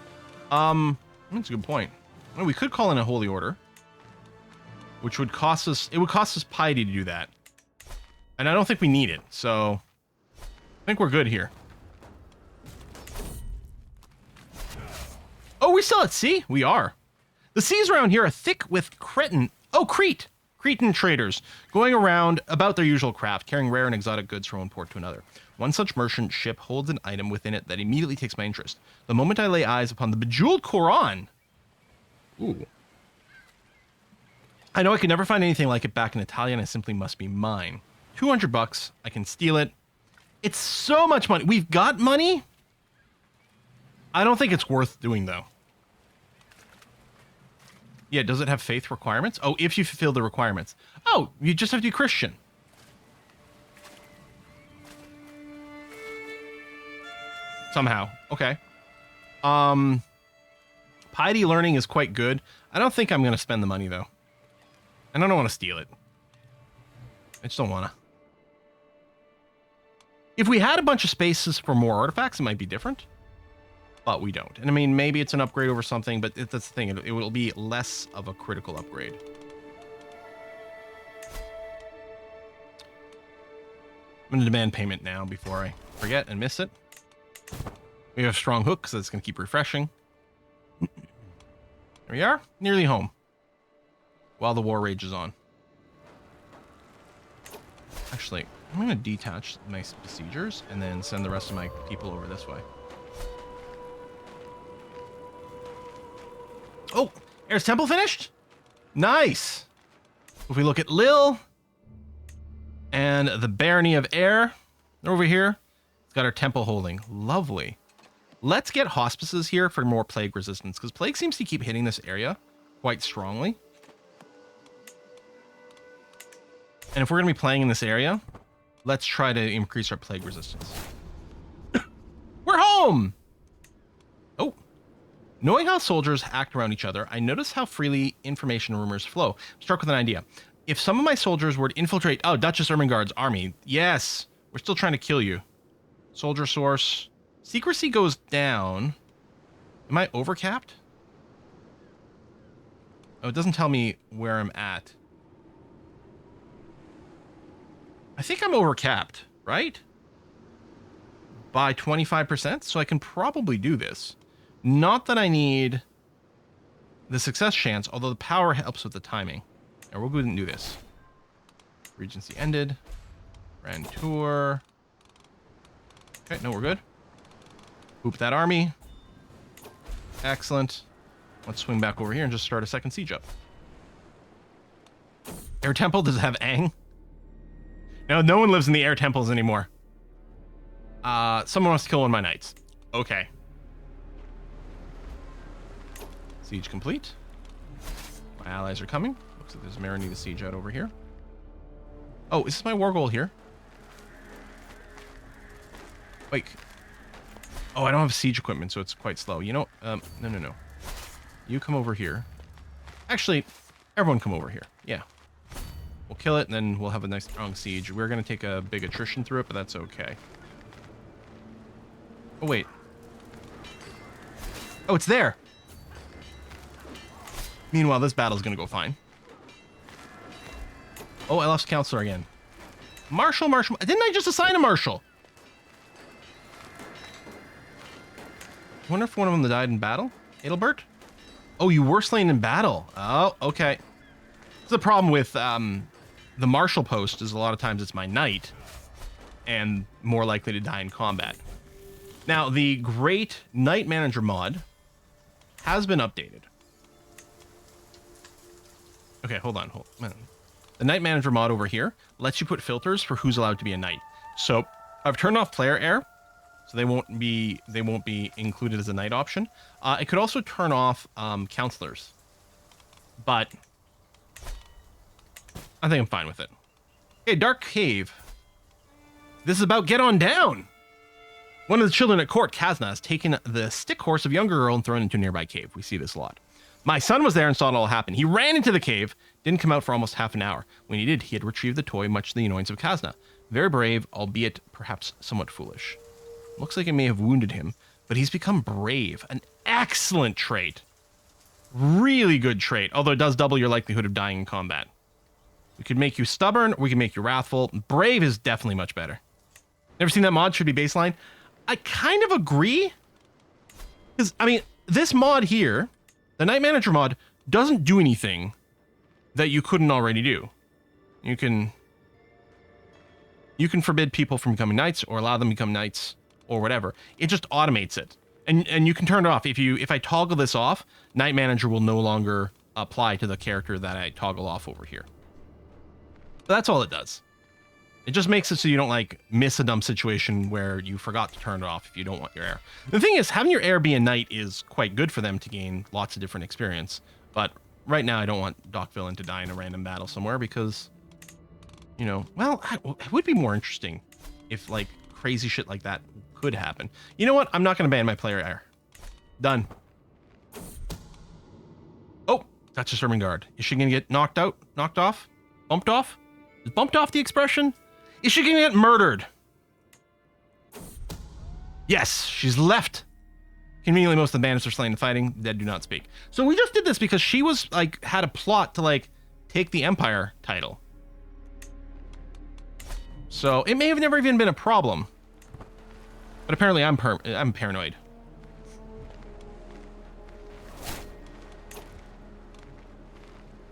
Speaker 1: That's a good point. Well, we could call in a holy order, which would cost us. It would cost us piety to do that, and I don't think we need it. So, I think we're good here. Oh, we're still at sea. We are. The seas around here are thick with Cretan. Oh, Crete. Cretan traders going around about their usual craft, carrying rare and exotic goods from one port to another. One such merchant ship holds an item within it that immediately takes my interest. The moment I lay eyes upon the bejeweled Quran. Ooh. I know I could never find anything like it back in Italian. It simply must be mine. $200. I can steal it. It's so much money. We've got money. I don't think it's worth doing, though. Yeah, does it have faith requirements? Oh, if you fulfill the requirements. Oh, you just have to be Christian. Somehow. Okay. Piety learning is quite good. I don't think I'm going to spend the money, though. And I don't want to steal it. I just don't want to. If we had a bunch of spaces for more artifacts, it might be different. But we don't. And I mean, maybe it's an upgrade over something, but that's the thing. It will be less of a critical upgrade. I'm going to demand payment now before I forget and miss it. We have strong hooks, so it's going to keep refreshing. There we are, nearly home. While the war rages on. Actually, I'm going to detach my besiegers and then send the rest of my people over this way. Oh, Heir's Temple finished? Nice. If we look at Lille and the Barony of Heir over here, it's got our temple holding. Lovely. Let's get hospices here for more plague resistance, because plague seems to keep hitting this area quite strongly. And if we're going to be playing in this area, let's try to increase our plague resistance. We're home! Oh. Knowing how soldiers act around each other, I notice how freely information rumors flow. I'm struck with an idea. If some of my soldiers were to infiltrate... Oh, Duchess Ermengarde's army. Yes! We're still trying to kill you. Soldier source. Secrecy goes down. Am I overcapped? Oh, it doesn't tell me where I'm at. I think I'm overcapped, right? By 25%, so I can probably do this. Not that I need the success chance, although the power helps with the timing. And we'll go ahead and do this. Regency ended. Grand Tour. Okay, no, we're good. Boop that army. Excellent. Let's swing back over here and just start a second siege up. Heir Temple, does it have Aang? No, no one lives in the Heir Temples anymore. Someone wants to kill one of my knights. Okay. Siege complete. My allies are coming. Looks like there's a Marinita siege out over here. Oh, is this my war goal here? Wait. Oh, I don't have siege equipment, so it's quite slow. You know, no. You come over here. Actually, everyone come over here. Yeah. We'll kill it, and then we'll have a nice strong siege. We're going to take a big attrition through it, but that's okay. Oh, wait. Oh, it's there. Meanwhile, this battle's going to go fine. Oh, I lost Counselor again. Marshal. Didn't I just assign a Marshal? I wonder if one of them died in battle? Adelbert? Oh, you were slain in battle. Oh, okay. The problem with the Marshal post is a lot of times it's my knight and more likely to die in combat. Now, the Great Knight Manager mod has been updated. Okay, hold on. The Knight Manager mod over here lets you put filters for who's allowed to be a knight. So I've turned off player heir, so they won't be included as a knight option. It could also turn off counselors, but I think I'm fine with it. Okay, Dark Cave. This is about Get On Down. One of the children at court, Kazna, has taken the stick horse of younger girl and thrown into a nearby cave. We see this a lot. My son was there and saw it all happen. He ran into the cave, didn't come out for almost half an hour. When he did, he had retrieved the toy, much to the annoyance of Kazna. Very brave, albeit perhaps somewhat foolish. Looks like it may have wounded him, but he's become brave. An excellent trait. Really good trait, although it does double your likelihood of dying in combat. We could make you stubborn, or we can make you wrathful. Brave is definitely much better. Never seen that mod? Should be baseline. I kind of agree. Because, I mean, this mod here, the Knight Manager mod, doesn't do anything that you couldn't already do. You can forbid people from becoming knights or allow them to become knights or whatever. It just automates it. And you can turn it off. If I toggle this off, Knight Manager will no longer apply to the character that I toggle off over here. But that's all it does. It just makes it so you don't like miss a dumb situation where you forgot to turn it off if you don't want your heir. The thing is, having your heir be a knight is quite good for them to gain lots of different experience. But right now I don't want Doc Villain to die in a random battle somewhere because, you know, well, it would be more interesting if like crazy shit like that could happen. You know what? I'm not going to ban my player heir. Done. Oh, that's a Sermon Guard. Is she going to get knocked out? Knocked off? Bumped off? Is bumped off the expression? Is she going to get murdered? Yes, she's left. Conveniently, most of the bandits are slain and fighting. The dead do not speak. So we just did this because she was like had a plot to like take the Empire title. So it may have never even been a problem. But apparently I'm paranoid.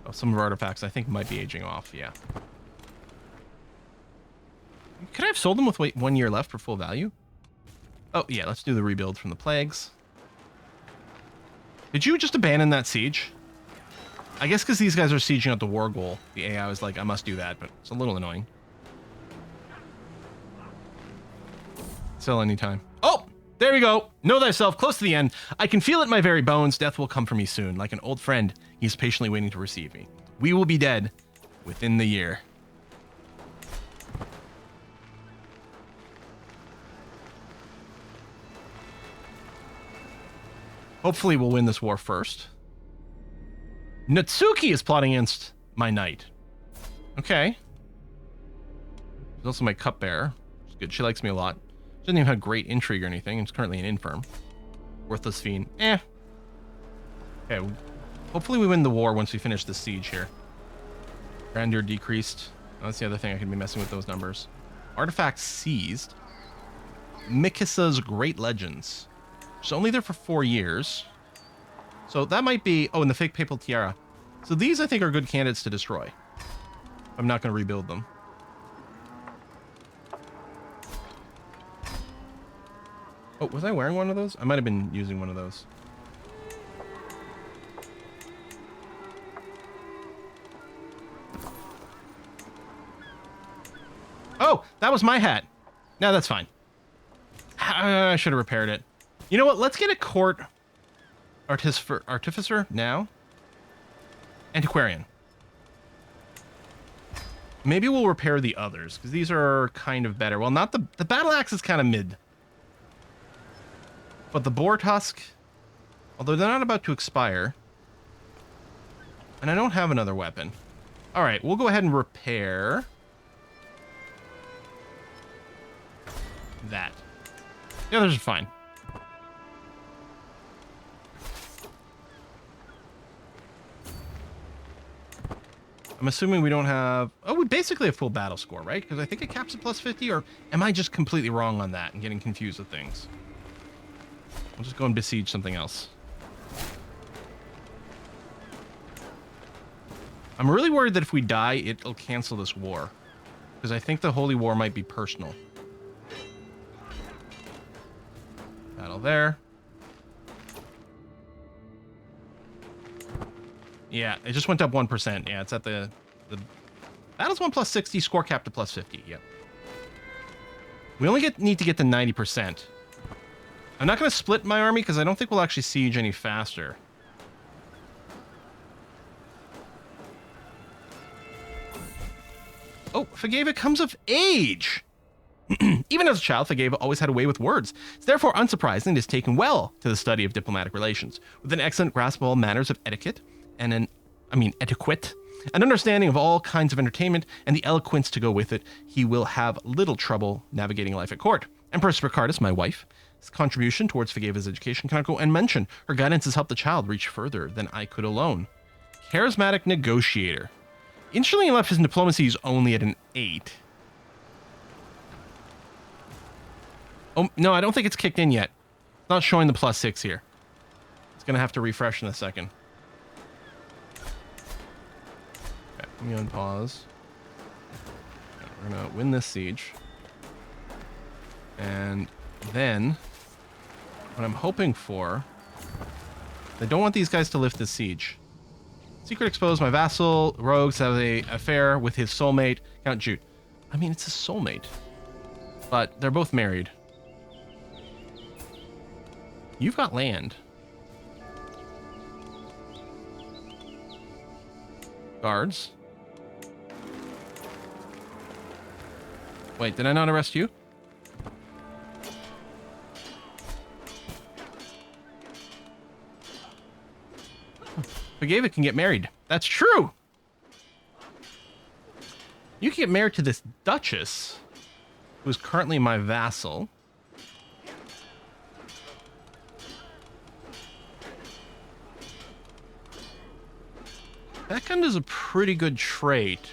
Speaker 1: Oh, some of our artifacts I think might be aging off, yeah. Could I have sold them with 1 year left for full value? Oh, yeah, let's do the rebuild from the plagues. Did you just abandon that siege? I guess because these guys are sieging out the war goal. The AI was like, I must do that, but it's a little annoying. Sell anytime. Oh, there we go. Know thyself, close to the end. I can feel it in my very bones. Death will come for me soon. Like an old friend, he is patiently waiting to receive me. We will be dead within the year. Hopefully we'll win this war first. Natsuki is plotting against my knight. Okay. She's also my cupbearer. She's good. She likes me a lot. She doesn't even have great intrigue or anything. It's currently an infirm. Worthless fiend. Eh. Okay. Hopefully we win the war once we finish this siege here. Grandeur decreased. Oh, that's the other thing I could be messing with those numbers. Artifacts seized. Mikisa's Great Legends. She's only there for 4 years. So that might be... Oh, and the fake papal tiara. So these, I think, are good candidates to destroy. I'm not going to rebuild them. Oh, was I wearing one of those? I might have been using one of those. Oh, that was my hat. No, that's fine. I should have repaired it. You know what? Let's get a court Artificer now. Antiquarian. Maybe we'll repair the others, because these are kind of better. Well, not the battle axe is kind of mid. But the boar tusk, although they're not about to expire. And I don't have another weapon. All right, we'll go ahead and repair that. The others are fine. I'm assuming we don't have... Oh, we basically have full battle score, right? Because I think it caps at plus 50, or am I just completely wrong on that and getting confused with things? I'll just go and besiege something else. I'm really worried that if we die, it'll cancel this war. Because I think the Holy War might be personal. Battle there. Yeah, it just went up 1%. Yeah, it's at the battles 1 plus 60, score capped to plus 50. Yep. We only need to get to 90%. I'm not going to split my army because I don't think we'll actually siege any faster. Oh, Fageva comes of age. Even as a child, Fageva always had a way with words. It's therefore unsurprising it is taken well to the study of diplomatic relations, with an excellent grasp of all manners of etiquette, and etiquette, an understanding of all kinds of entertainment, and the eloquence to go with it. He will have little trouble navigating life at court. Empress Ricardus, my wife, his contribution towards Fageva's education cannot go unmentioned. Her guidance has helped the child reach further than I could alone. Charismatic negotiator. Interestingly enough, his diplomacy is only at an 8. Oh, no, I don't think it's kicked in yet. It's not showing the plus 6 here. It's going to have to refresh in a second. Okay, let me unpause. Okay, we're going to win this siege. And then, what I'm hoping for... I don't want these guys to lift this siege. Secret exposed. My vassal rogues have an affair with his soulmate, Count Jude. I mean, it's his soulmate. But they're both married. You've got land. Guards. Wait, did I not arrest you? Fageva can get married. That's true. You can get married to this Duchess, who's currently my vassal. That kind of is a pretty good trait.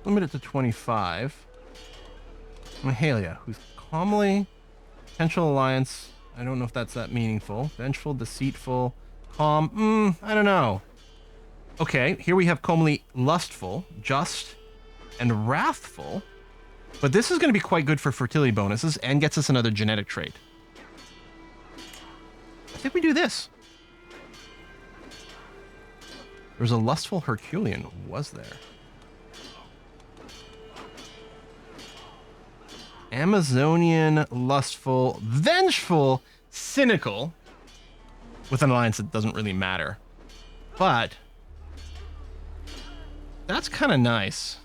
Speaker 1: Limit it to 25. Mahalia, who's calmly... Potential alliance. I don't know if that's that meaningful. Vengeful, deceitful, calm. I don't know. Okay, here we have calmly lustful, just, and wrathful. But this is going to be quite good for fertility bonuses and gets us another genetic trait. I think we do this. There's a lustful Herculean, was there? Amazonian, lustful, vengeful, cynical, with an alliance that doesn't really matter. But that's kind of nice.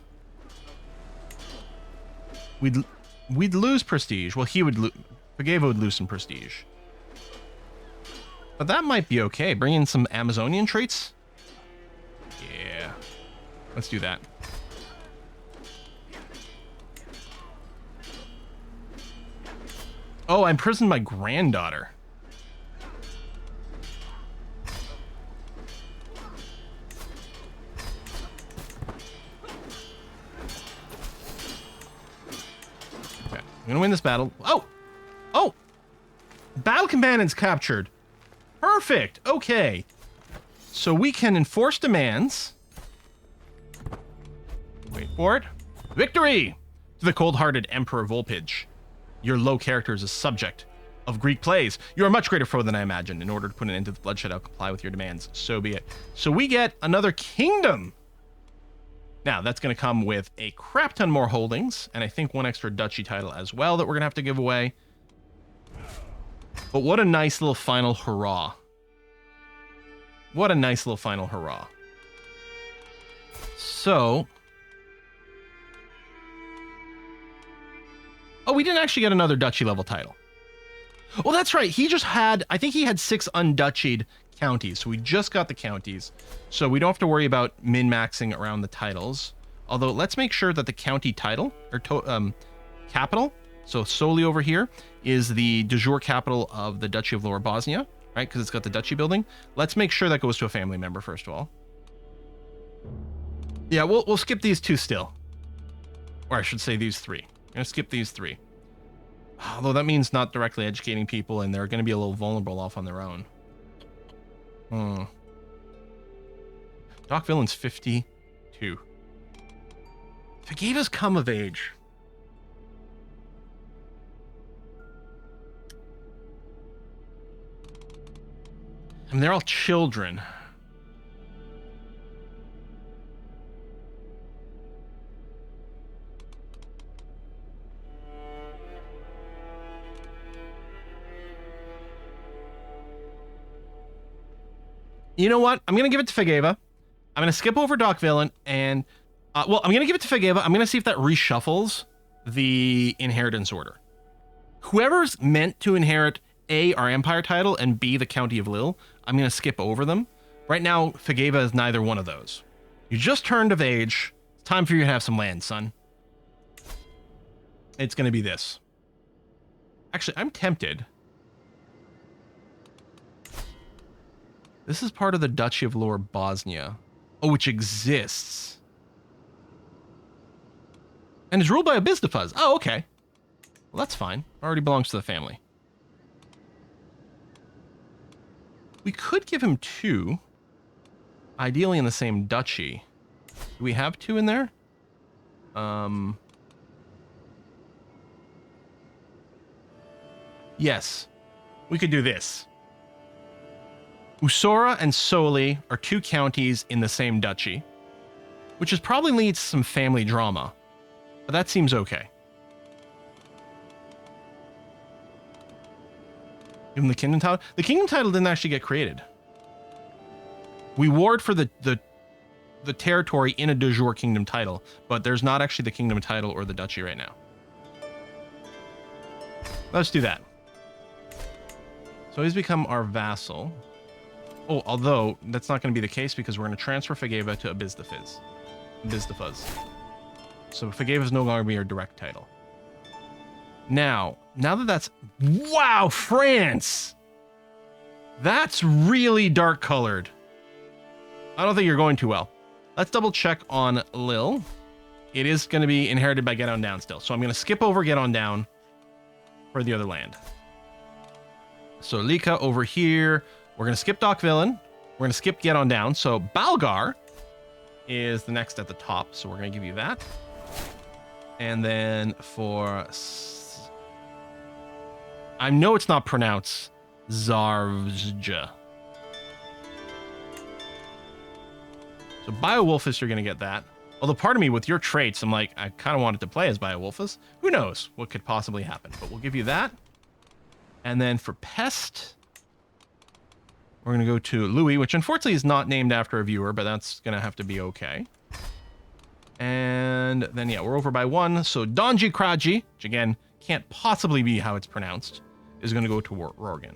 Speaker 1: We'd lose prestige. Well, Fageva would lose some prestige. But that might be okay. Bring in some Amazonian traits. Yeah. Let's do that. Oh, I imprisoned my granddaughter. Okay, I'm gonna win this battle. Oh! Oh! Battle combatants captured. Perfect! Okay. So we can enforce demands. Wait for it. Victory! To the cold-hearted Emperor Volpage. Your low character is a subject. of Greek plays. You're a much greater foe than I imagined. In order to put an end to the bloodshed, I'll comply with your demands. So be it. So we get another kingdom. Now, that's going to come with a crap ton more holdings, and I think one extra duchy title as well that we're going to have to give away. But what a nice little final hurrah. What a nice little final hurrah. So... oh, we didn't actually get another duchy level title. Well, that's right. He just had, I think he had 6 unduchied counties. So we just got the counties. So we don't have to worry about min-maxing around the titles. Although, let's make sure that the county title, or capital, so solely over here, is the de jure capital of the Duchy of Lower Bosnia, right? Because it's got the duchy building. Let's make sure that goes to a family member, first of all. Yeah, we'll skip these 2 still. Or I should say these 3. I'm going to skip these 3. Although that means not directly educating people, and they're going to be a little vulnerable off on their own. Doc Villain's 52. Fageva's come of age. I mean, they're all children. You know what? I'm going to give it to Fageva. I'm going to skip over Doc Villain and... well, I'm going to give it to Fageva. I'm going to see if that reshuffles the inheritance order. Whoever's meant to inherit A, our Empire title, and B, the County of Lille, I'm going to skip over them. Right now, Fageva is neither one of those. You just turned of age. It's time for you to have some land, son. It's going to be this. Actually, I'm tempted. This is part of the Duchy of Lower Bosnia. Oh, which exists. And is ruled by a Bizdefuz. Oh, okay. Well, that's fine. Already belongs to the family. We could give him 2. Ideally in the same duchy. Do we have 2 in there? Yes. We could do this. Usora and Soli are 2 counties in the same duchy, which is probably leads to some family drama, but that seems okay. Give him the kingdom title. The kingdom title didn't actually get created. We ward for the territory in a de jure kingdom title, but there's not actually the kingdom title or the duchy right now. Let's do that. So he's become our vassal. Oh, although that's not going to be the case because we're going to transfer Fageva to a Bizdefuz. So Fageva is no longer be our direct title. Now that that's... wow, France! That's really dark colored. I don't think you're going too well. Let's double check on Lille. It is going to be inherited by Get On Down still. So I'm going to skip over Get On Down for the other land. So Lika over here. We're going to skip Doc Villain. We're going to skip Get On Down. So Balgar is the next at the top. So we're going to give you that. And then for... I know it's not pronounced Zarvja. So Beowulfus, you're going to get that. Although part of me, with your traits, I'm like, I kind of wanted to play as Beowulfus. Who knows what could possibly happen. But we'll give you that. And then for Pest... we're going to go to Louis, which unfortunately is not named after a viewer, but that's going to have to be okay. And then, yeah, we're over by 1. So Donji Kraji, which again, can't possibly be how it's pronounced, is going to go to Rorgan.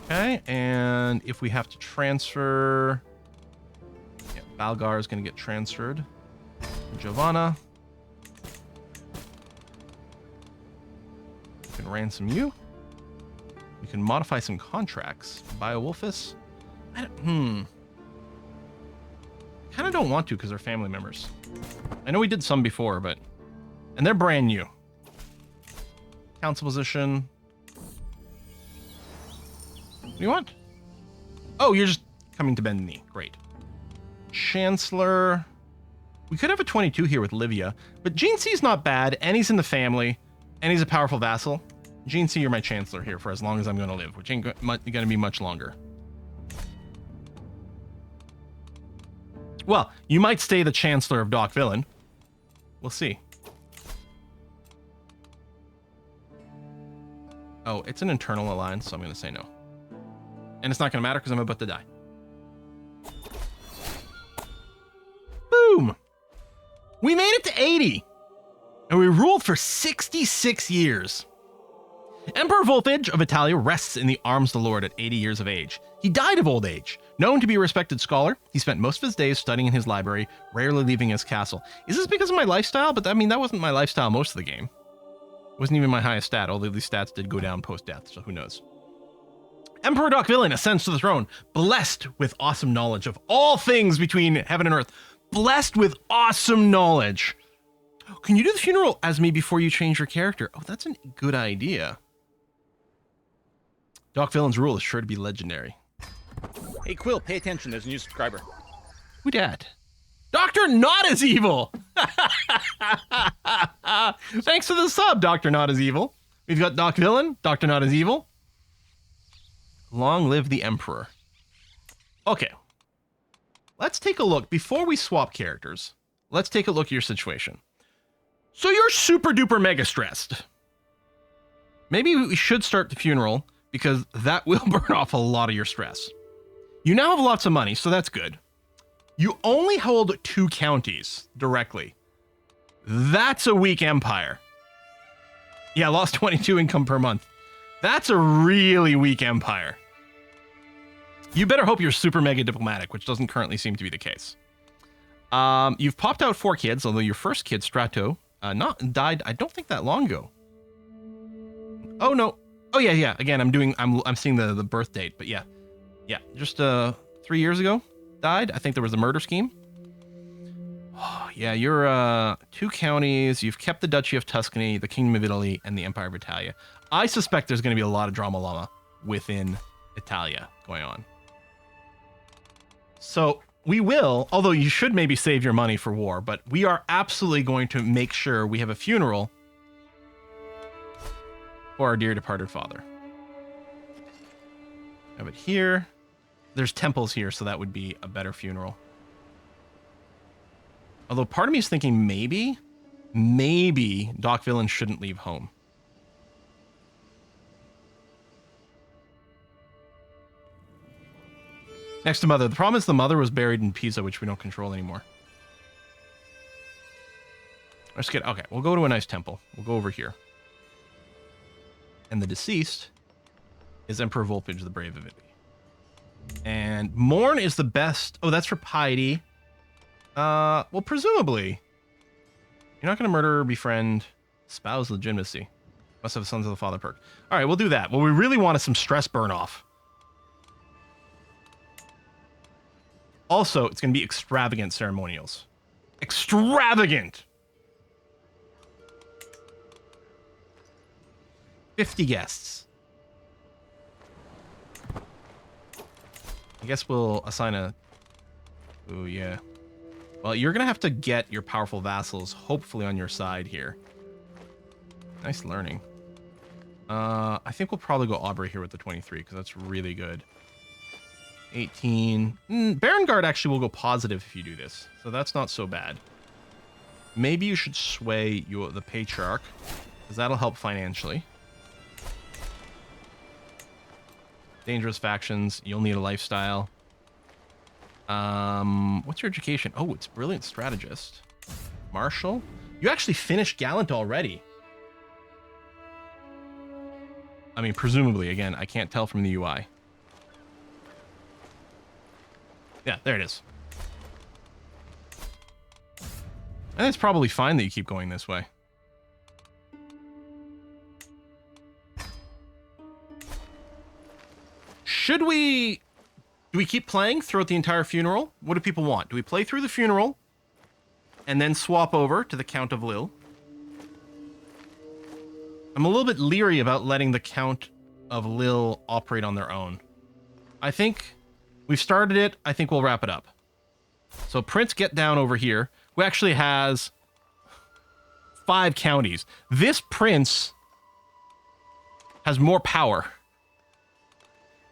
Speaker 1: Okay, and if we have to transfer... yeah, Balgar is going to get transferred. Giovanna. We can ransom you. We can modify some contracts. Beowulfus. Kind of don't want to because they're family members. I know we did some before, but... and they're brand new. Council position. What do you want? Oh, you're just coming to bend the knee. Great. Chancellor. We could have a 22 here with Livia, but Gene C's not bad, and he's in the family. And he's a powerful vassal. Gene C, you're my chancellor here for as long as I'm going to live, which ain't going to be much longer. Well, you might stay the chancellor of Doc Villain. We'll see. Oh, it's an internal alliance, so I'm going to say no. And it's not going to matter because I'm about to die. Boom! We made it to 80! And we ruled for 66 years. Emperor Voltage of Italia rests in the arms of the Lord at 80 years of age. He died of old age. Known to be a respected scholar, he spent most of his days studying in his library, rarely leaving his castle. Is this because of my lifestyle? But I mean, that wasn't my lifestyle most of the game. It wasn't even my highest stat, although these stats did go down post-death, so who knows. Emperor Doc Villain ascends to the throne, blessed with awesome knowledge of all things between heaven and earth. Blessed with awesome knowledge. Can you do the funeral as me before you change your character? Oh, that's a good idea. Doc Villain's rule is sure to be legendary.
Speaker 4: Hey, Quill, pay attention. There's a new subscriber.
Speaker 1: Who dat? Dr. Not As Evil! Thanks for the sub, Dr. Not As Evil. We've got Doc Villain, Dr. Not As Evil. Long live the Emperor. Okay. Let's take a look. Before we swap characters, let's take a look at your situation. So you're super duper mega stressed. Maybe we should start the funeral because that will burn off a lot of your stress. You now have lots of money, so that's good. You only hold 2 counties directly. That's a weak empire. Yeah, lost 22 income per month. That's a really weak empire. You better hope you're super mega diplomatic, which doesn't currently seem to be the case. You've popped out 4 kids, although your first kid, Strato, died, I don't think that long ago. Oh, no. Oh, yeah. Again, I'm seeing the birth date, but yeah. Yeah, just 3 years ago, died. I think there was a murder scheme. Oh, yeah, you're 2 counties. You've kept the Duchy of Tuscany, the Kingdom of Italy, and the Empire of Italia. I suspect there's going to be a lot of drama llama within Italia going on. So we will, although you should maybe save your money for war, but we are absolutely going to make sure we have a funeral for our dear departed father. Have it here. There's temples here, so that would be a better funeral. Although part of me is thinking maybe Doc Villain shouldn't leave home. Next to Mother. The problem is the mother was buried in Pisa, which we don't control anymore. Let's get... Okay, we'll go to a nice temple. We'll go over here. And the deceased is Emperor Volpage, the Brave of Italy. And Mourn is the best... Oh, that's for piety. Well, presumably. You're not going to murder, befriend, spouse legitimacy. Must have Sons of the Father perk. All right, we'll do that. What we really want is some stress burn off. Also, it's going to be extravagant ceremonials. Extravagant! 50 guests. I guess we'll assign a... Oh, yeah. Well, you're going to have to get your powerful vassals hopefully on your side here. Nice learning. I think we'll probably go Aubrey here with the 23 because that's really good. 18. Baron Guard actually will go positive if you do this, so that's not so bad. Maybe you should sway the Patriarch because that'll help financially. Dangerous factions. You'll need a lifestyle. What's your education? Oh, it's brilliant strategist. Marshal. You actually finished Gallant already. I mean, presumably. Again, I can't tell from the UI. Yeah, there it is. I think it's probably fine that you keep going this way. Should we... Do we keep playing throughout the entire funeral? What do people want? Do we play through the funeral and then swap over to the Count of Lille? I'm a little bit leery about letting the Count of Lille operate on their own. I think we've started it. I think we'll wrap it up. So Prince Get Down over here, who actually has 5 counties. This prince has more power.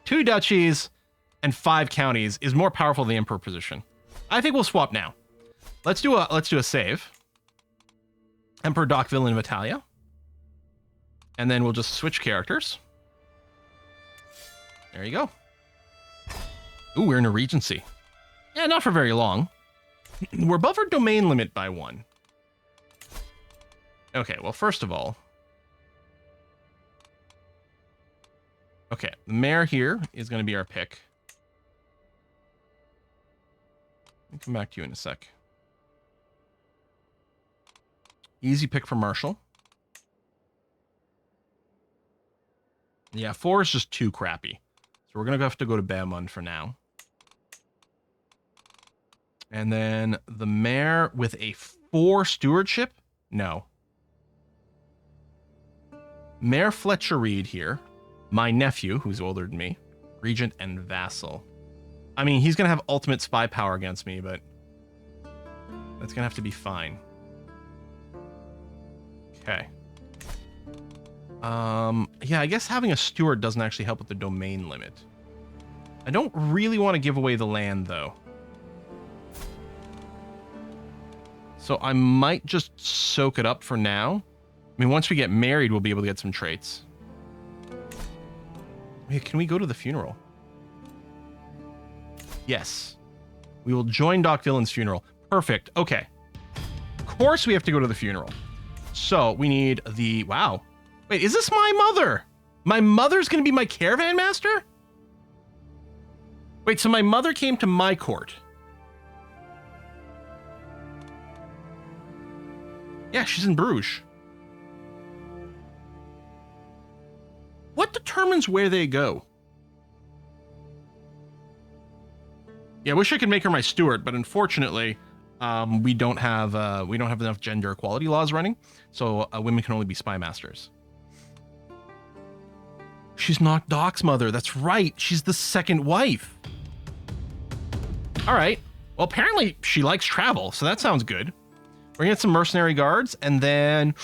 Speaker 1: 2 duchies and 5 counties is more powerful than the emperor position. I think we'll swap now. Let's do a save. Emperor Doc Villain Vitalia. And then we'll just switch characters. There you go. Ooh, we're in a regency. Yeah, not for very long. We're above our domain limit by 1. Okay, well, first of all... Okay, the mayor here is going to be our pick. I'll come back to you in a sec. Easy pick for Marshall. Yeah, 4 is just too crappy. So we're going to have to go to Beaumont for now. And then the mayor with a 4 stewardship? No. Mayor Fletcher Reed here. My nephew, who's older than me. Regent and Vassal. I mean, he's going to have ultimate spy power against me, but that's going to have to be fine. Okay. Yeah, I guess having a steward doesn't actually help with the domain limit. I don't really want to give away the land, though. So I might just soak it up for now. I mean, once we get married, we'll be able to get some traits. Hey, can we go to the funeral? Yes. We will join Doc Villain's funeral. Perfect. Okay. Of course we have to go to the funeral. So we need the... Wow. Wait, is this my mother? My mother's going to be my caravan master? Wait, so my mother came to my court. Yeah, she's in Bruges. What determines where they go? Yeah, I wish I could make her my steward, but unfortunately, we don't have enough gender equality laws running, so women can only be spy masters. She's not Doc's mother. That's right. She's the second wife. All right. Well, apparently she likes travel, so that sounds good. We're gonna get some mercenary guards, and then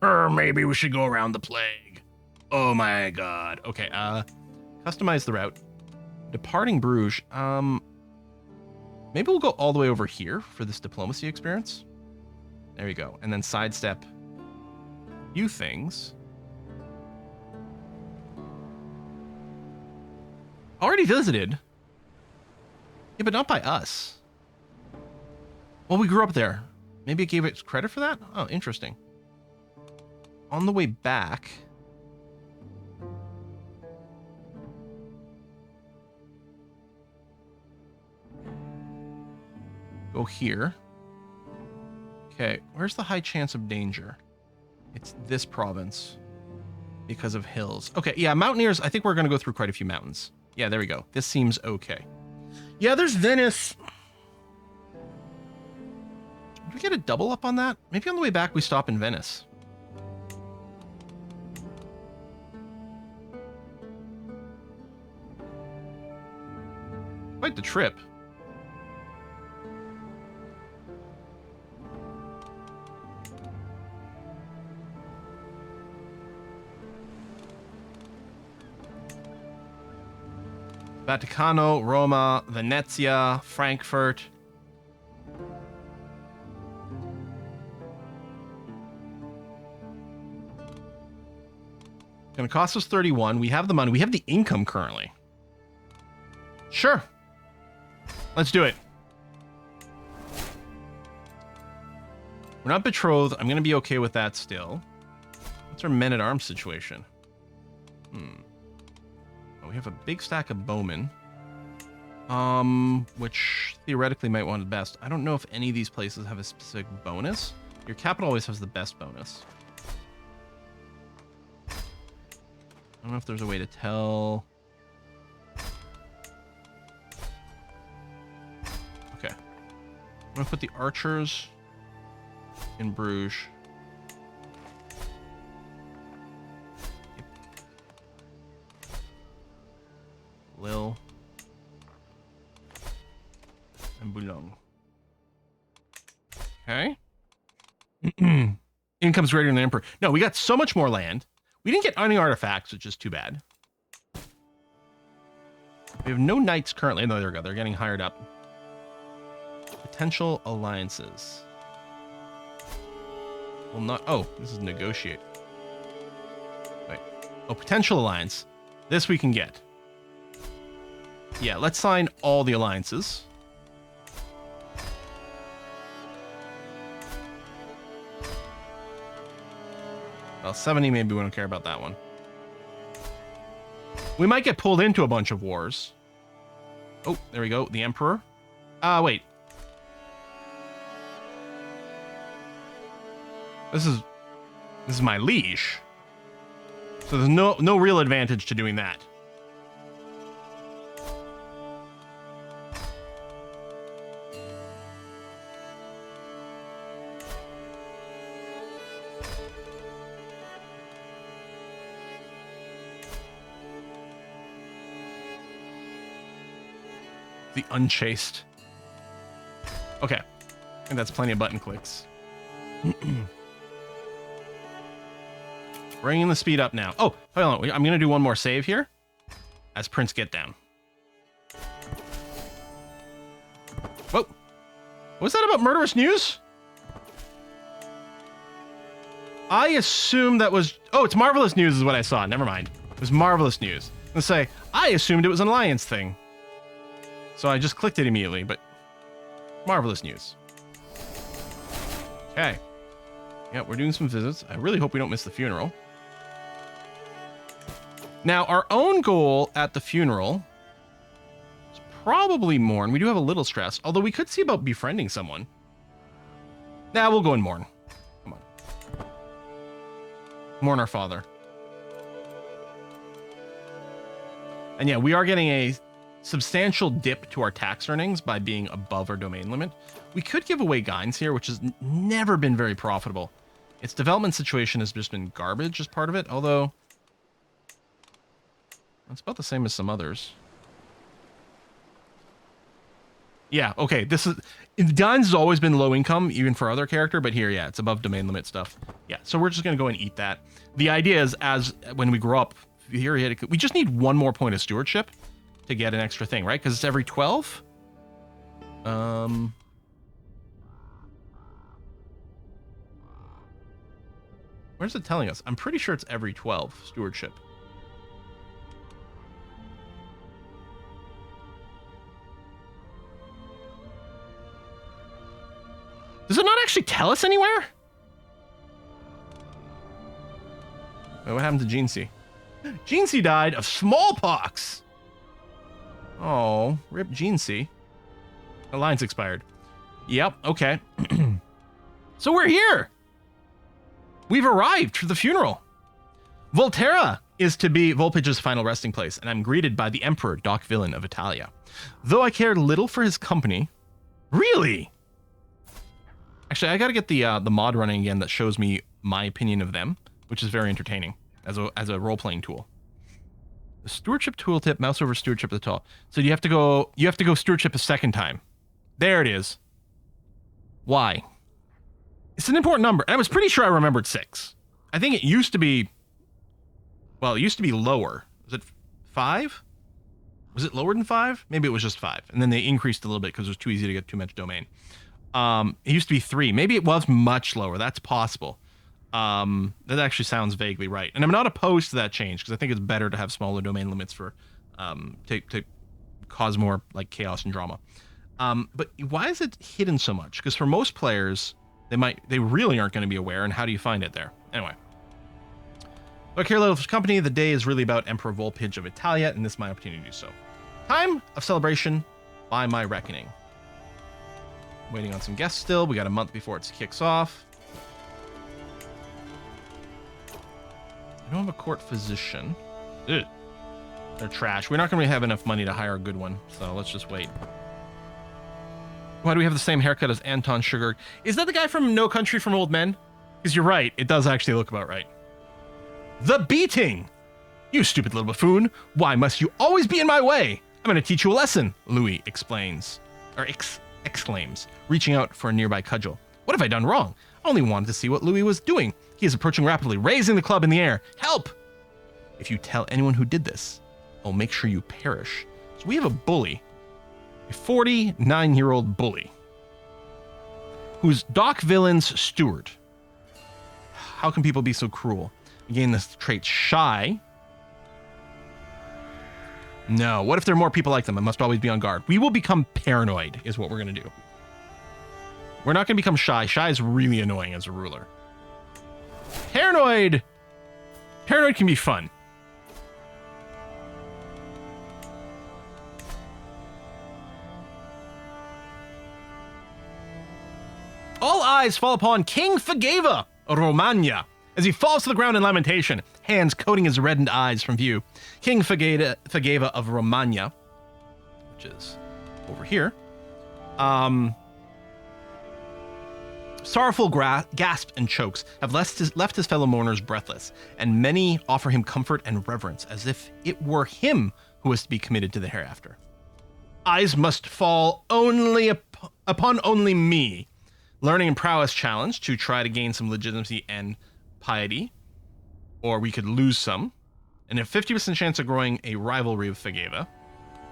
Speaker 1: maybe we should go around the plague. Oh my god. Okay. Customize the route. Departing Bruges. Maybe we'll go all the way over here for this diplomacy experience. There you go. And then sidestep a few things. Already visited. Yeah, but not by us. Well, we grew up there. Maybe it gave it credit for that? Oh, interesting. On the way back... Go here. Okay, where's the high chance of danger? It's this province. Because of hills. Okay, yeah, mountaineers, I think we're going to go through quite a few mountains. Yeah, there we go. This seems okay. Yeah, there's Venice. Did we get a double up on that? Maybe on the way back we stop in Venice. Quite the trip. Vaticano, Roma, Venezia, Frankfurt. Gonna cost us 31. We have the money. We have the income currently. Sure. Let's do it. We're not betrothed. I'm gonna be okay with that still. What's our men-at-arms situation? We have a big stack of bowmen, which theoretically might want it best. I don't know if any of these places have a specific bonus. Your capital always has the best bonus. I don't know if there's a way to tell. Okay. I'm gonna put the archers in Bruges. Lille, and Boulogne. Okay. Income's greater than the emperor. No, we got so much more land. We didn't get any artifacts, which is too bad. We have no knights currently. No, there we go. They're getting hired up. Potential alliances. Well, not. Oh, this is negotiate. Wait. Oh, potential alliance. This we can get. Yeah, let's sign all the alliances. Well, 70, maybe we don't care about that one. We might get pulled into a bunch of wars. Oh, there we go. The Emperor. Wait. This is my liege. So there's no real advantage to doing that. The unchaste. Okay. I think that's plenty of button clicks. Bringing the speed up now. Oh, hold on. I'm going to do one more save here as Prince Get Down. Whoa. What's that about murderous news? I assume that was... Oh, it's marvelous news is what I saw. Never mind. It was marvelous news. Let's say, I assumed it was an alliance thing. So I just clicked it immediately, but marvelous news. Okay. Yeah, we're doing some visits. I really hope we don't miss the funeral. Now, our own goal at the funeral is probably mourn. We do have a little stress, although we could see about befriending someone. Nah, we'll go and mourn. Come on. Mourn our father. And yeah, we are getting a substantial dip to our tax earnings by being above our domain limit. We could give away Gines here, which has never been very profitable. Its development situation has just been garbage as part of it, although it's about the same as some others. Yeah, okay, this is... Gines has always been low income, even for other character, but here, yeah, it's above domain limit stuff. Yeah, so we're just going to go and eat that. The idea is, when we grow up, here we just need one more point of stewardship to get an extra thing, right? Because it's every 12. Where's it telling us? I'm pretty sure it's every 12 stewardship. Does it not actually tell us anywhere? Wait, what happened to Jeansy? Jeansy died of smallpox. Oh, rip Jeansy. Alliance expired. Yep, okay. So we're here. We've arrived for the funeral. Volterra is to be Volpage's final resting place, and I'm greeted by the Emperor, Doc Villain of Italia. Though I care little for his company... Really? Actually, I gotta get the mod running again that shows me my opinion of them, which is very entertaining as a role-playing tool. The stewardship tooltip, mouse over stewardship at the top. So you have to go stewardship a second time. There it is. Why? It's an important number. And I was pretty sure I remembered 6. I think it used to be... Well, it used to be lower. Was it 5? Was it lower than 5? Maybe it was just 5. And then they increased a little bit because it was too easy to get too much domain. It used to be 3. Maybe it was much lower. That's possible. That actually sounds vaguely right. And I'm not opposed to that change because I think it's better to have smaller domain limits for to cause more like chaos and drama. But why is it hidden so much? Because for most players, they really aren't going to be aware. And how do you find it there? Anyway. Look here, little company. The day is really about Emperor Volpage of Italia, and this is my opportunity to do so. Time of celebration by my reckoning. Waiting on some guests still. We got a month before it kicks off. I don't have a court physician. Ugh. They're trash. We're not going to have enough money to hire a good one, so let's just wait. Why do we have the same haircut as Anton Sugar? Is that the guy from No Country for Old Men? Because you're right. It does actually look about right. The beating! You stupid little buffoon. Why must you always be in my way? I'm going to teach you a lesson, Louis explains. Or exclaims, reaching out for a nearby cudgel. What have I done wrong? I only wanted to see what Louis was doing. He is approaching rapidly, raising the club in the air. Help! If you tell anyone who did this, I'll make sure you perish. So we have a bully, a 49-year-old bully, who's Doc Villain's steward. How can people be so cruel? Again, this trait shy. No, what if there are more people like them? I must always be on guard. We will become paranoid, is what we're going to do. We're not going to become shy. Shy is really annoying as a ruler. Paranoid! Paranoid can be fun. All eyes fall upon King Fageva of Romagna as he falls to the ground in lamentation, hands coating his reddened eyes from view. King Fageva of Romagna, which is over here, sorrowful gasps and chokes have left his fellow mourners breathless, and many offer him comfort and reverence as if it were him who was to be committed to the hereafter. Eyes must fall only upon only me. Learning and prowess challenge to try to gain some legitimacy and piety, or we could lose some, and a 50% chance of growing a rivalry with Fageva,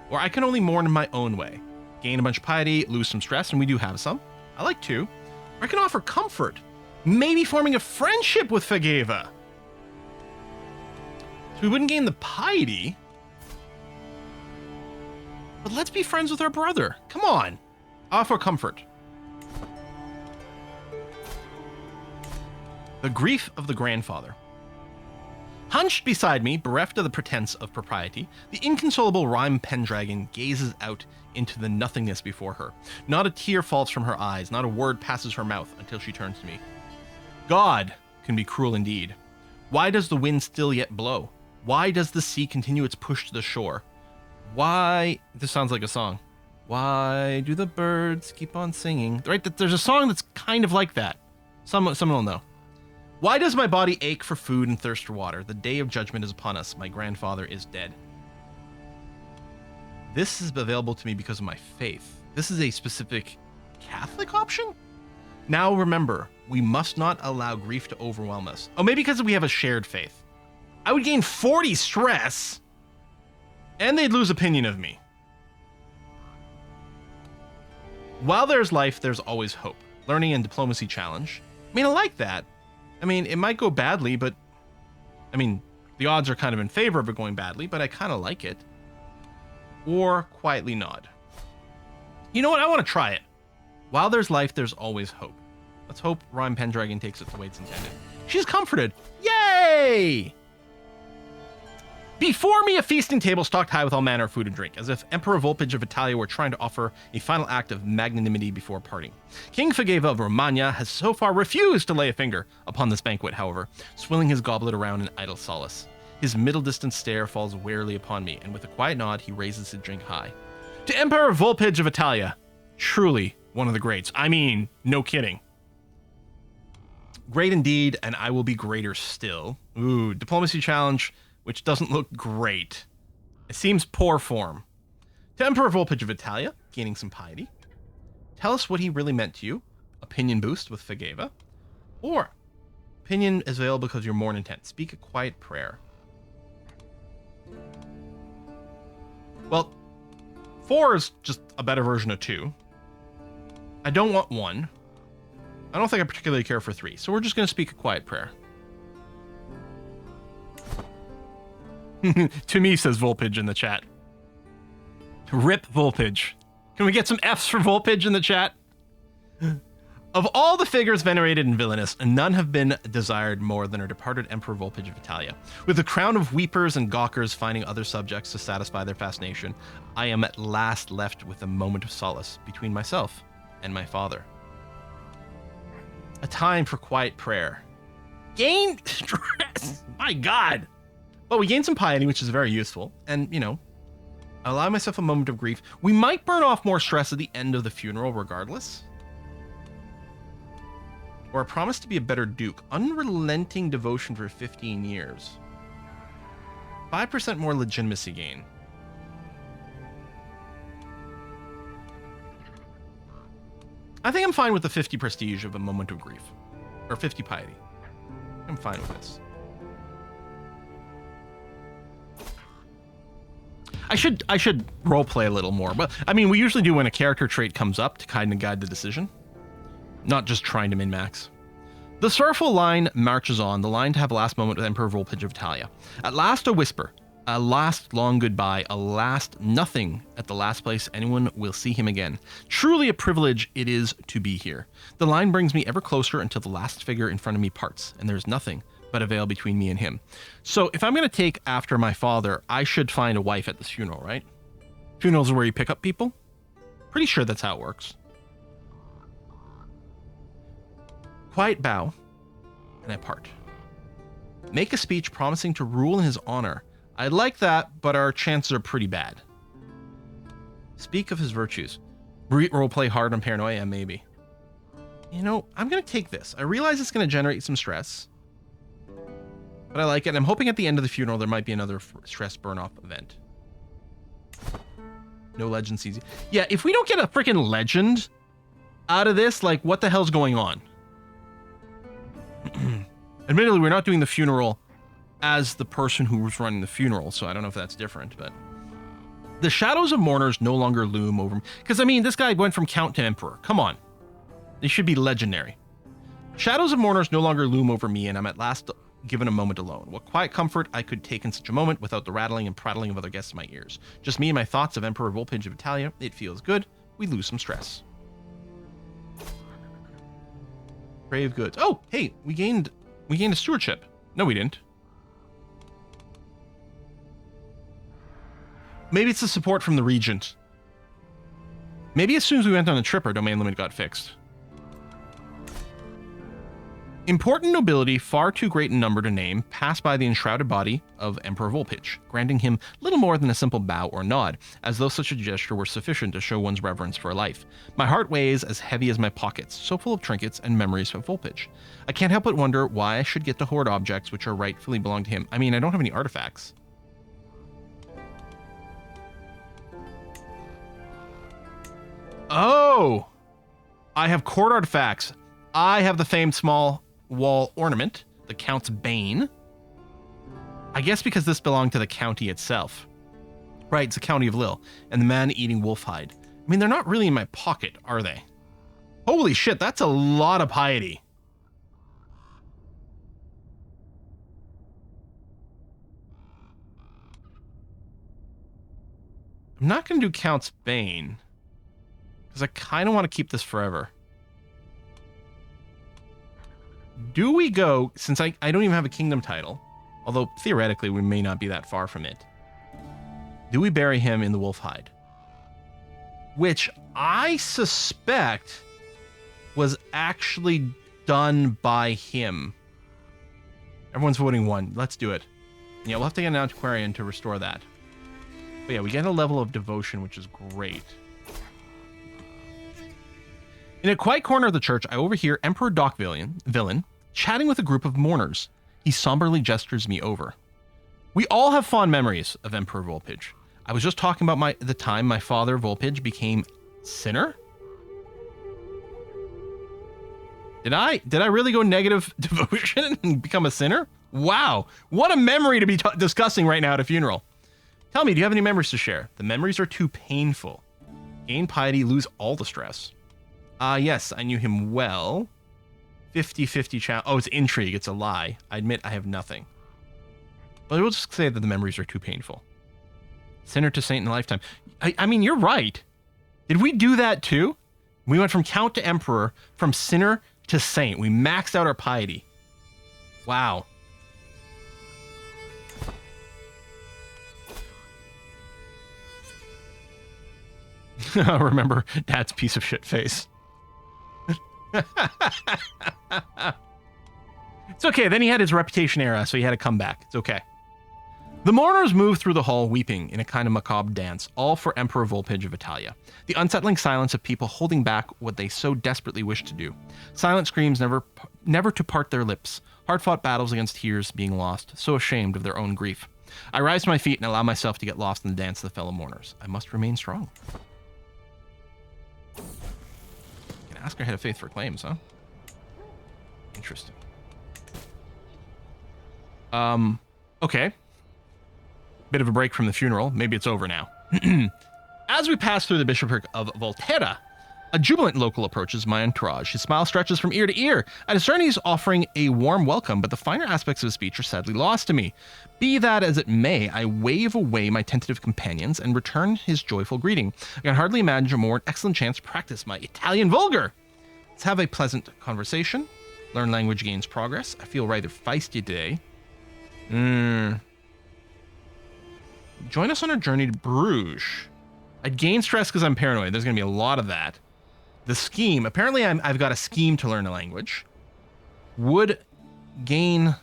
Speaker 1: or I can only mourn in my own way, gain a bunch of piety, lose some stress, and we do have some. I like to. Or I can offer comfort, maybe forming a friendship with Fageva. So we wouldn't gain the piety, but let's be friends with our brother. Come on, offer comfort. The grief of the grandfather. Hunched beside me, bereft of the pretense of propriety, the inconsolable rhyme pendragon gazes out into the nothingness before her. Not a tear falls from her eyes, not a word passes her mouth until she turns to me. God can be cruel indeed. Why does the wind still yet blow? Why does the sea continue its push to the shore? Why... This sounds like a song. Why do the birds keep on singing? Right, there's a song that's kind of like that. Someone will know. Why does my body ache for food and thirst for water? The day of judgment is upon us. My grandfather is dead. This is available to me because of my faith. This is a specific Catholic option? Now remember, we must not allow grief to overwhelm us. Oh, maybe because we have a shared faith. I would gain 40 stress, and they'd lose opinion of me. While there's life, there's always hope. Learning and diplomacy challenge. I mean, I like that. I mean, it might go badly, but I mean, the odds are kind of in favor of it going badly, but I kind of like it. Or quietly nod. You know what? I want to try it. While there's life, there's always hope. Let's hope Rhyme Pendragon takes it the way it's intended. She's comforted. Yay! Before me, a feasting table stocked high with all manner of food and drink, as if Emperor Volpage of Italia were trying to offer a final act of magnanimity before parting. King Fageva of Romagna has so far refused to lay a finger upon this banquet, however, swilling his goblet around in idle solace. His middle-distance stare falls warily upon me, and with a quiet nod, he raises his drink high. To Emperor Volpage of Italia, truly one of the greats. I mean, no kidding. Great indeed, and I will be greater still. Ooh, diplomacy challenge, which doesn't look great. It seems poor form. To Emperor Volpage of Italia, gaining some piety. Tell us what he really meant to you. Opinion boost with Fageva. Or, opinion is available because you're more intent. Speak a quiet prayer. Well, 4 is just a better version of 2. I don't want 1. I don't think I particularly care for 3, so we're just going to speak a quiet prayer. To me, says Volpage in the chat. Rip Volpage. Can we get some Fs for Volpage in the chat? Of all the figures venerated and villainous, none have been desired more than our departed Emperor Volpage of Italia. With the crown of weepers and gawkers finding other subjects to satisfy their fascination, I am at last left with a moment of solace between myself and my father. A time for quiet prayer. Gain stress! My God! Well, we gain some piety, which is very useful, and, you know, allow myself a moment of grief. We might burn off more stress at the end of the funeral regardless. Or a promise to be a better duke. Unrelenting devotion for 15 years. 5% more legitimacy gain. I think I'm fine with the 50 prestige of a moment of grief. Or 50 piety. I'm fine with this. I should roleplay a little more, but I mean, we usually do when a character trait comes up to kind of guide the decision, not just trying to min-max. The sorrowful line marches on, the line to have a last moment with Emperor Volpage of Italia. At last a whisper, a last long goodbye, a last nothing at the last place anyone will see him again. Truly a privilege it is to be here. The line brings me ever closer until the last figure in front of me parts, and there's nothing but a veil between me and him. So if I'm going to take after my father, I should find a wife at this funeral, right? Funerals are where you pick up people? Pretty sure that's how it works. Quiet bow, and I part. Make a speech promising to rule in his honor. I like that, but our chances are pretty bad. Speak of his virtues. Roleplay hard on paranoia, maybe. You know, I'm going to take this. I realize it's going to generate some stress, but I like it. And I'm hoping at the end of the funeral, there might be another stress burn-off event. No legend sees you. Yeah, if we don't get a freaking legend out of this, like, what the hell's going on? Admittedly, we're not doing the funeral as the person who was running the funeral, so I don't know if that's different, but... The shadows of mourners no longer loom over me. Because, I mean, this guy went from Count to Emperor. Come on. They should be legendary. Shadows of mourners no longer loom over me, and I'm at last given a moment alone. What quiet comfort I could take in such a moment without the rattling and prattling of other guests in my ears. Just me and my thoughts of Emperor Volpage of Italia. It feels good. We lose some stress. Brave goods. Oh, hey, we gained a stewardship. No, we didn't. Maybe it's the support from the regent. Maybe as soon as we went on a trip, our domain limit got fixed. Important nobility, far too great in number to name, passed by the enshrouded body of Emperor Volpage, granting him little more than a simple bow or nod, as though such a gesture were sufficient to show one's reverence for life. My heart weighs as heavy as my pockets, so full of trinkets and memories of Volpage. I can't help but wonder why I should get to hoard objects which are rightfully belong to him. I mean, I don't have any artifacts. Oh! I have court artifacts. I have the famed small wall ornament, the Count's Bane. I guess because this belonged to the county itself. Right, it's the county of Lille, and the man-eating wolf hide. I mean, they're not really in my pocket, are they? Holy shit, that's a lot of piety. I'm not going to do Count's Bane, because I kind of want to keep this forever. Do we go, since I don't even have a kingdom title, although theoretically we may not be that far from it, do we bury him in the wolf hide? Which I suspect was actually done by him. Everyone's voting 1. Let's do it. Yeah, we'll have to get an antiquarian to restore that. But yeah, we get a level of devotion, which is great. In a quiet corner of the church, I overhear Emperor Doc Villain chatting with a group of mourners. He somberly gestures me over. We all have fond memories of Emperor Volpage. I was just talking about the time my father Volpage became sinner. Did I really go negative devotion and become a sinner? Wow, what a memory to be discussing right now at a funeral. Tell me, do you have any memories to share? The memories are too painful. Gain piety, lose all the stress. Yes, I knew him well. 50-50 challenge. Oh, it's intrigue. It's a lie. I admit I have nothing. But we'll just say that the memories are too painful. Sinner to saint in a lifetime. I mean, you're right. Did we do that too? We went from count to emperor, from sinner to saint. We maxed out our piety. Wow. Remember Dad's piece of shit face. It's okay. Then he had his reputation era, so he had to come back. It's okay. The mourners moved through the hall, weeping in a kind of macabre dance, all for Emperor Volpage of Italia. The unsettling silence of people holding back what they so desperately wished to do. Silent screams never to part their lips. Hard-fought battles against tears being lost, so ashamed of their own grief. I rise to my feet and allow myself to get lost in the dance of the fellow mourners. I must remain strong. Ask her head of faith for claims, huh? Interesting. Okay. Bit of a break from the funeral. Maybe it's over now. As we pass through the bishopric of Volterra, a jubilant local approaches my entourage. His smile stretches from ear to ear. I discern he's offering a warm welcome, but the finer aspects of his speech are sadly lost to me. Be that as it may, I wave away my tentative companions and return his joyful greeting. I can hardly imagine a more excellent chance to practice my Italian vulgar. Let's have a pleasant conversation. Learn language gains progress. I feel rather feisty today. Join us on our journey to Bruges. I'd gain stress because I'm paranoid. There's going to be a lot of that. The scheme. Apparently, I've got a scheme to learn a language. Would gain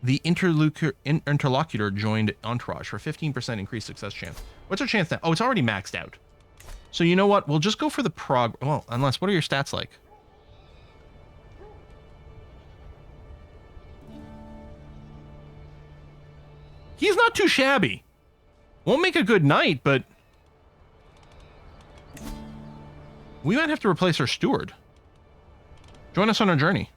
Speaker 1: the interlocutor joined entourage for 15% increased success chance. What's our chance now? Oh, it's already maxed out. So you know what? We'll just go for the well, unless, what are your stats like? He's not too shabby. Won't make a good knight, but we might have to replace our steward. Join us on our journey.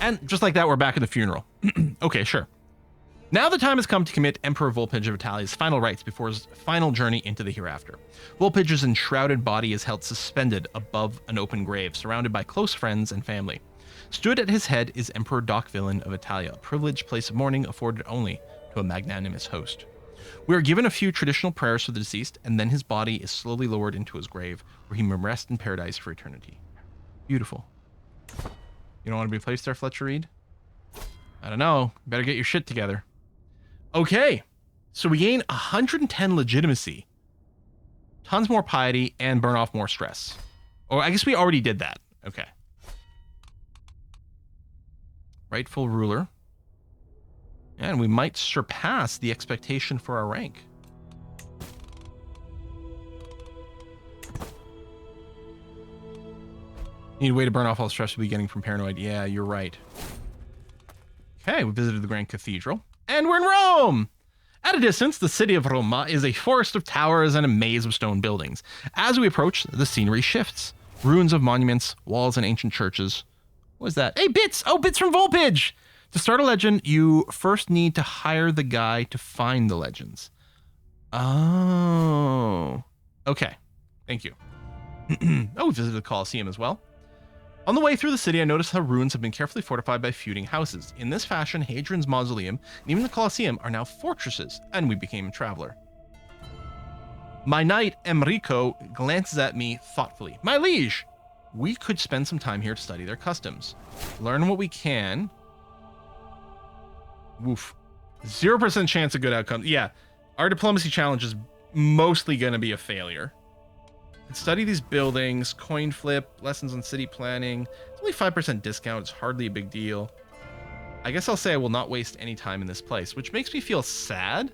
Speaker 1: And just like that, we're back at the funeral. Okay, sure. Now the time has come to commit Emperor Volpage of Italia's final rites before his final journey into the hereafter. Volpage's enshrouded body is held suspended above an open grave, surrounded by close friends and family. Stood at his head is Emperor Doc Villain of Italia, a privileged place of mourning afforded only to a magnanimous host. We are given a few traditional prayers for the deceased, and then his body is slowly lowered into his grave, where he may rest in paradise for eternity. Beautiful. You don't want to be placed there, Fletcher Reed? I don't know. Better get your shit together. Okay. So we gain 110 legitimacy, tons more piety, and burn off more stress. Or I guess we already did that. Okay. Rightful ruler. And we might surpass the expectation for our rank. Need a way to burn off all the stress we'll be getting from paranoid. Yeah, you're right. Okay, we visited the Grand Cathedral. And we're in Rome! At a distance, the city of Roma is a forest of towers and a maze of stone buildings. As we approach, the scenery shifts. Ruins of monuments, walls, and ancient churches. What is that? Hey, Bits! Oh, Bits from Volpage! To start a legend, you first need to hire the guy to find the legends. Oh. Okay. Thank you. Oh, we visited the Colosseum as well. On the way through the city, I noticed how ruins have been carefully fortified by feuding houses. In this fashion, Hadrian's Mausoleum and even the Colosseum are now fortresses, and we became a traveler. My knight, Enrico, glances at me thoughtfully. My liege! We could spend some time here to study their customs. Learn what we can. Woof. 0% chance of good outcomes. Yeah, our diplomacy challenge is mostly going to be a failure. Study these buildings, coin flip, lessons on city planning. It's only 5% discount. It's hardly a big deal. I guess I'll say I will not waste any time in this place, which makes me feel sad.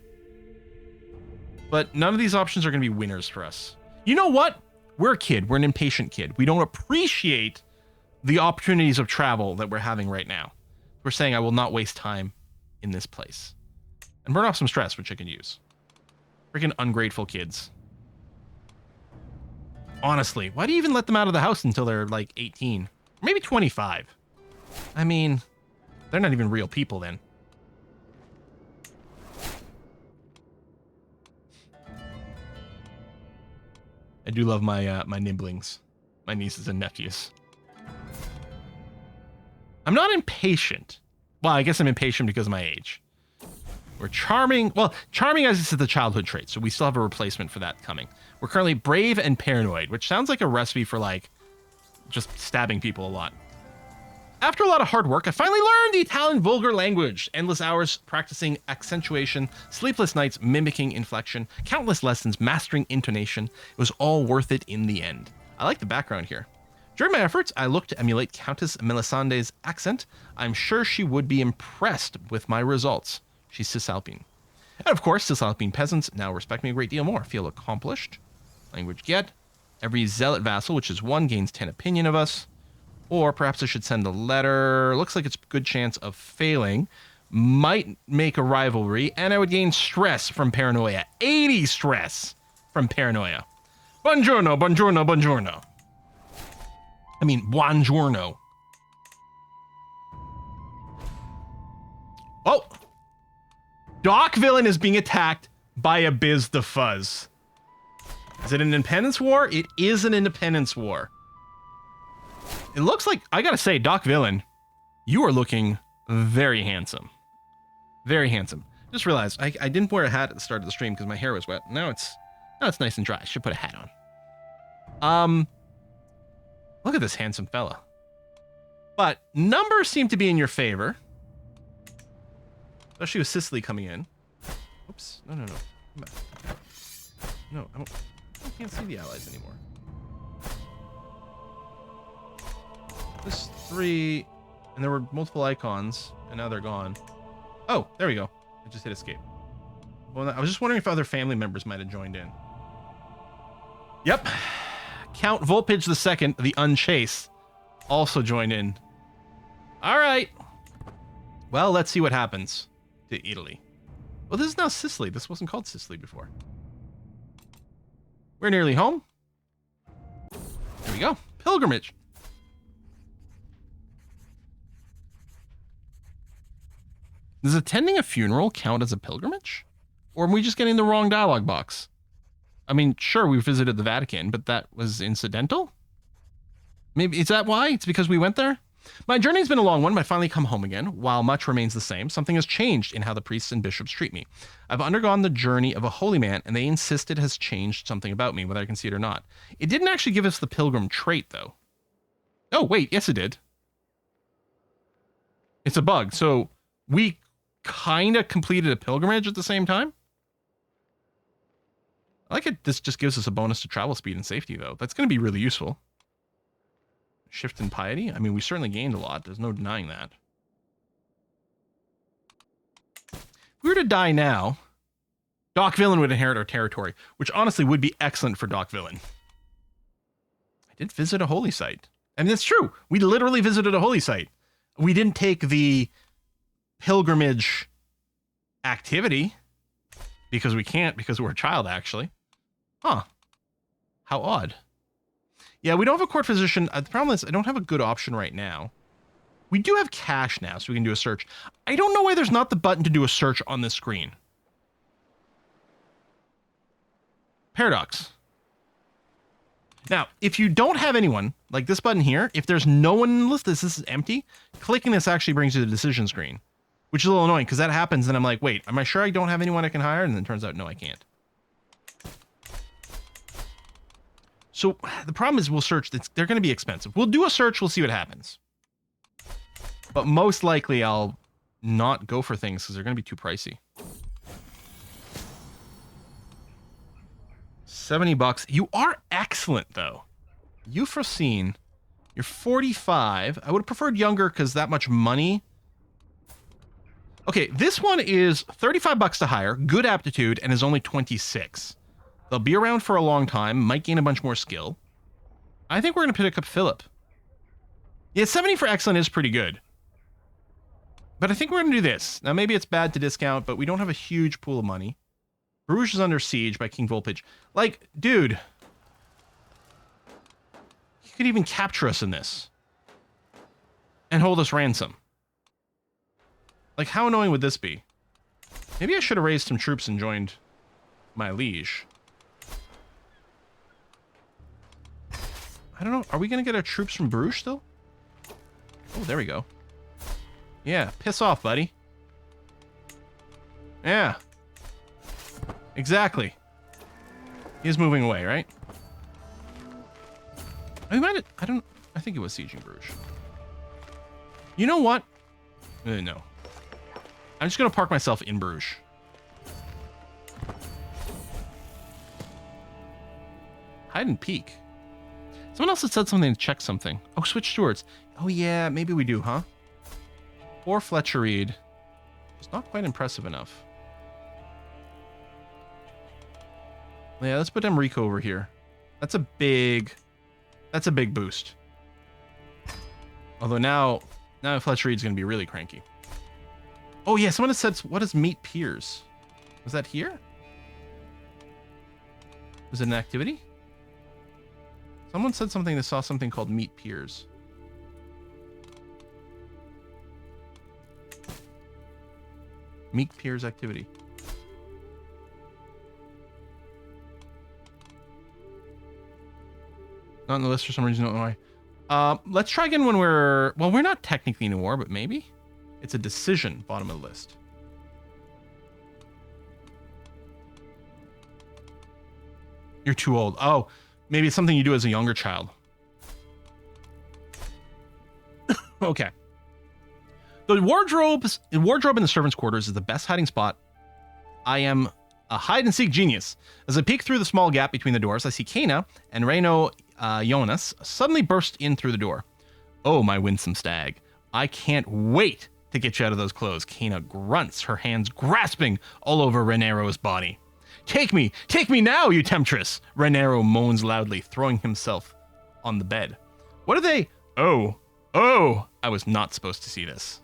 Speaker 1: But none of these options are going to be winners for us. You know what? We're a kid. We're an impatient kid. We don't appreciate the opportunities of travel that we're having right now. We're saying I will not waste time in this place. And burn off some stress, which I can use. Freaking ungrateful kids. Honestly, why do you even let them out of the house until they're like 18? Maybe 25. I mean, they're not even real people then. I do love my my nibblings, my nieces and nephews. I'm not impatient. Well, I guess I'm impatient because of my age. We're charming. Well, charming as it's the childhood trait, so we still have a replacement for that coming. We're currently brave and paranoid, which sounds like a recipe for like just stabbing people a lot. After a lot of hard work, I finally learned the Italian vulgar language. Endless hours practicing accentuation, sleepless nights mimicking inflection, countless lessons mastering intonation. It was all worth it in the end. I like the background here. During my efforts, I looked to emulate Countess Melisande's accent. I'm sure she would be impressed with my results. She's Cisalpine. And of course, Cisalpine peasants now respect me a great deal more. Feel accomplished. Language get. Every zealot vassal, which is 1, gains 10 opinion of us. Or perhaps I should send a letter. Looks like it's a good chance of failing. Might make a rivalry. And I would gain stress from paranoia. 80 stress from paranoia. Buongiorno, buongiorno, buongiorno. I mean, buongiorno. Oh! Doc Villain is being attacked by a Biz the Fuzz. Is it an independence war? It is an independence war. It looks like, I gotta say, Doc Villain, you are looking very handsome. Very handsome. Just realized I didn't wear a hat at the start of the stream because my hair was wet. Now it's nice and dry. I should put a hat on. Look at this handsome fella. But numbers seem to be in your favor. Especially with Sicily coming in. Oops. No. Come back. No, I can't see the allies anymore. This 3, and there were multiple icons, and now they're gone. Oh, there we go. I just hit escape. Well, I was just wondering if other family members might have joined in. Yep. Count Volpage II, the Unchased, also joined in. All right. Well, let's see what happens to Italy. Well, this is now Sicily. This wasn't called Sicily before. We're nearly home. There we go. Pilgrimage. Does attending a funeral count as a pilgrimage? Or are we just getting the wrong dialogue box? I mean, sure, we visited the Vatican, but that was incidental? Maybe, is that why? It's because we went there? My journey's been a long one, but I finally come home again. While much remains the same, something has changed in how the priests and bishops treat me. I've undergone the journey of a holy man, and they insist it has changed something about me, whether I can see it or not. It didn't actually give us the pilgrim trait, though. Oh, wait, yes it did. It's a bug, so we kind of completed a pilgrimage at the same time? I like it. This just gives us a bonus to travel speed and safety, though. That's going to be really useful. Shift in piety? I mean, we certainly gained a lot. There's no denying that. If we were to die now, Doc Villain would inherit our territory, which honestly would be excellent for Doc Villain. I did visit a holy site. I mean, it's true. We literally visited a holy site. We didn't take the pilgrimage activity because we can't, because we're a child, actually. Huh. How odd. Yeah, we don't have a court physician. The problem is I don't have a good option right now. We do have cash now, so we can do a search. I don't know why there's not the button to do a search on this screen. Paradox. Now, if you don't have anyone, like this button here, if there's no one in the list, this is empty, clicking this actually brings you to the decision screen, which is a little annoying because that happens and I'm like, wait, am I sure I don't have anyone I can hire? And then it turns out, no, I can't. So the problem is we'll search. They're going to be expensive. We'll do a search. We'll see what happens. But most likely I'll not go for things because they're going to be too pricey. $70. You are excellent, though. Euphrosyne. You're 45. I would have preferred younger because that much money. Okay, this one is $35 to hire, good aptitude, and is only 26. They'll be around for a long time, might gain a bunch more skill. I think we're going to pick up Philip. Yeah, 70 for excellent is pretty good. But I think we're going to do this. Now, maybe it's bad to discount, but we don't have a huge pool of money. Bruges is under siege by King Volpage. Like, dude. He could even capture us in this. And hold us ransom. Like, how annoying would this be? Maybe I should have raised some troops and joined my liege. I don't know. Are we going to get our troops from Bruges still? Oh, there we go. Yeah, piss off, buddy. Yeah. Exactly. He's moving away, right? I think it was sieging Bruges. You know what? No. I'm just going to park myself in Bruges. Hide and peek. Someone else had said something to check something. Oh, switch stewards. Oh, yeah, maybe we do, huh? Or Fletcher Reed. It's not quite impressive enough. Yeah, let's put Enrico over here. That's a big boost. Although now Fletcher Reed's going to be really cranky. Oh, yeah, someone has said, what is meet peers? Was that here? Was it an activity? Someone said something that saw something called meet peers. Meet peers activity. Not on the list for some reason, don't know why. Let's try again when we're... Well, we're not technically in a war, but maybe? It's a decision, bottom of the list. You're too old. Oh, maybe it's something you do as a younger child. Okay. The wardrobe in the servants' quarters is the best hiding spot. I am a hide-and-seek genius. As I peek through the small gap between the doors, I see Kana and Reino Jonas suddenly burst in through the door. Oh, my winsome stag. I can't wait to get you out of those clothes. Kana grunts, her hands grasping all over Renero's body. Take me now, you temptress! Renero moans loudly, throwing himself on the bed. What are they? Oh, I was not supposed to see this.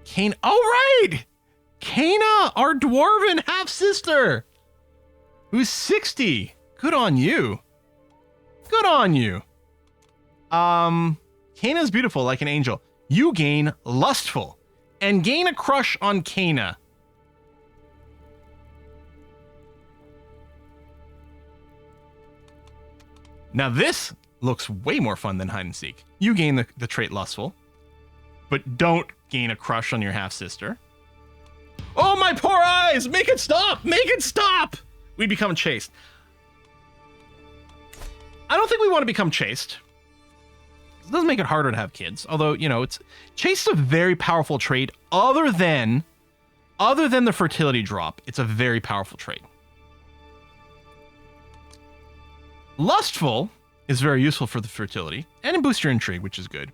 Speaker 1: Kana, all right! Kana, our dwarven half-sister, who's 60. Good on you. Good on you. Kana's beautiful like an angel. You gain lustful and gain a crush on Kana. Now this looks way more fun than hide and seek. You gain the trait lustful, but don't gain a crush on your half-sister. Oh, my poor eyes! Make it stop! Make it stop! We become chaste. I don't think we want to become chaste. It doesn't make it harder to have kids. Although, you know, chaste is a very powerful trait. Other than the fertility drop, it's a very powerful trait. Lustful is very useful for the fertility, and it boosts your intrigue, which is good.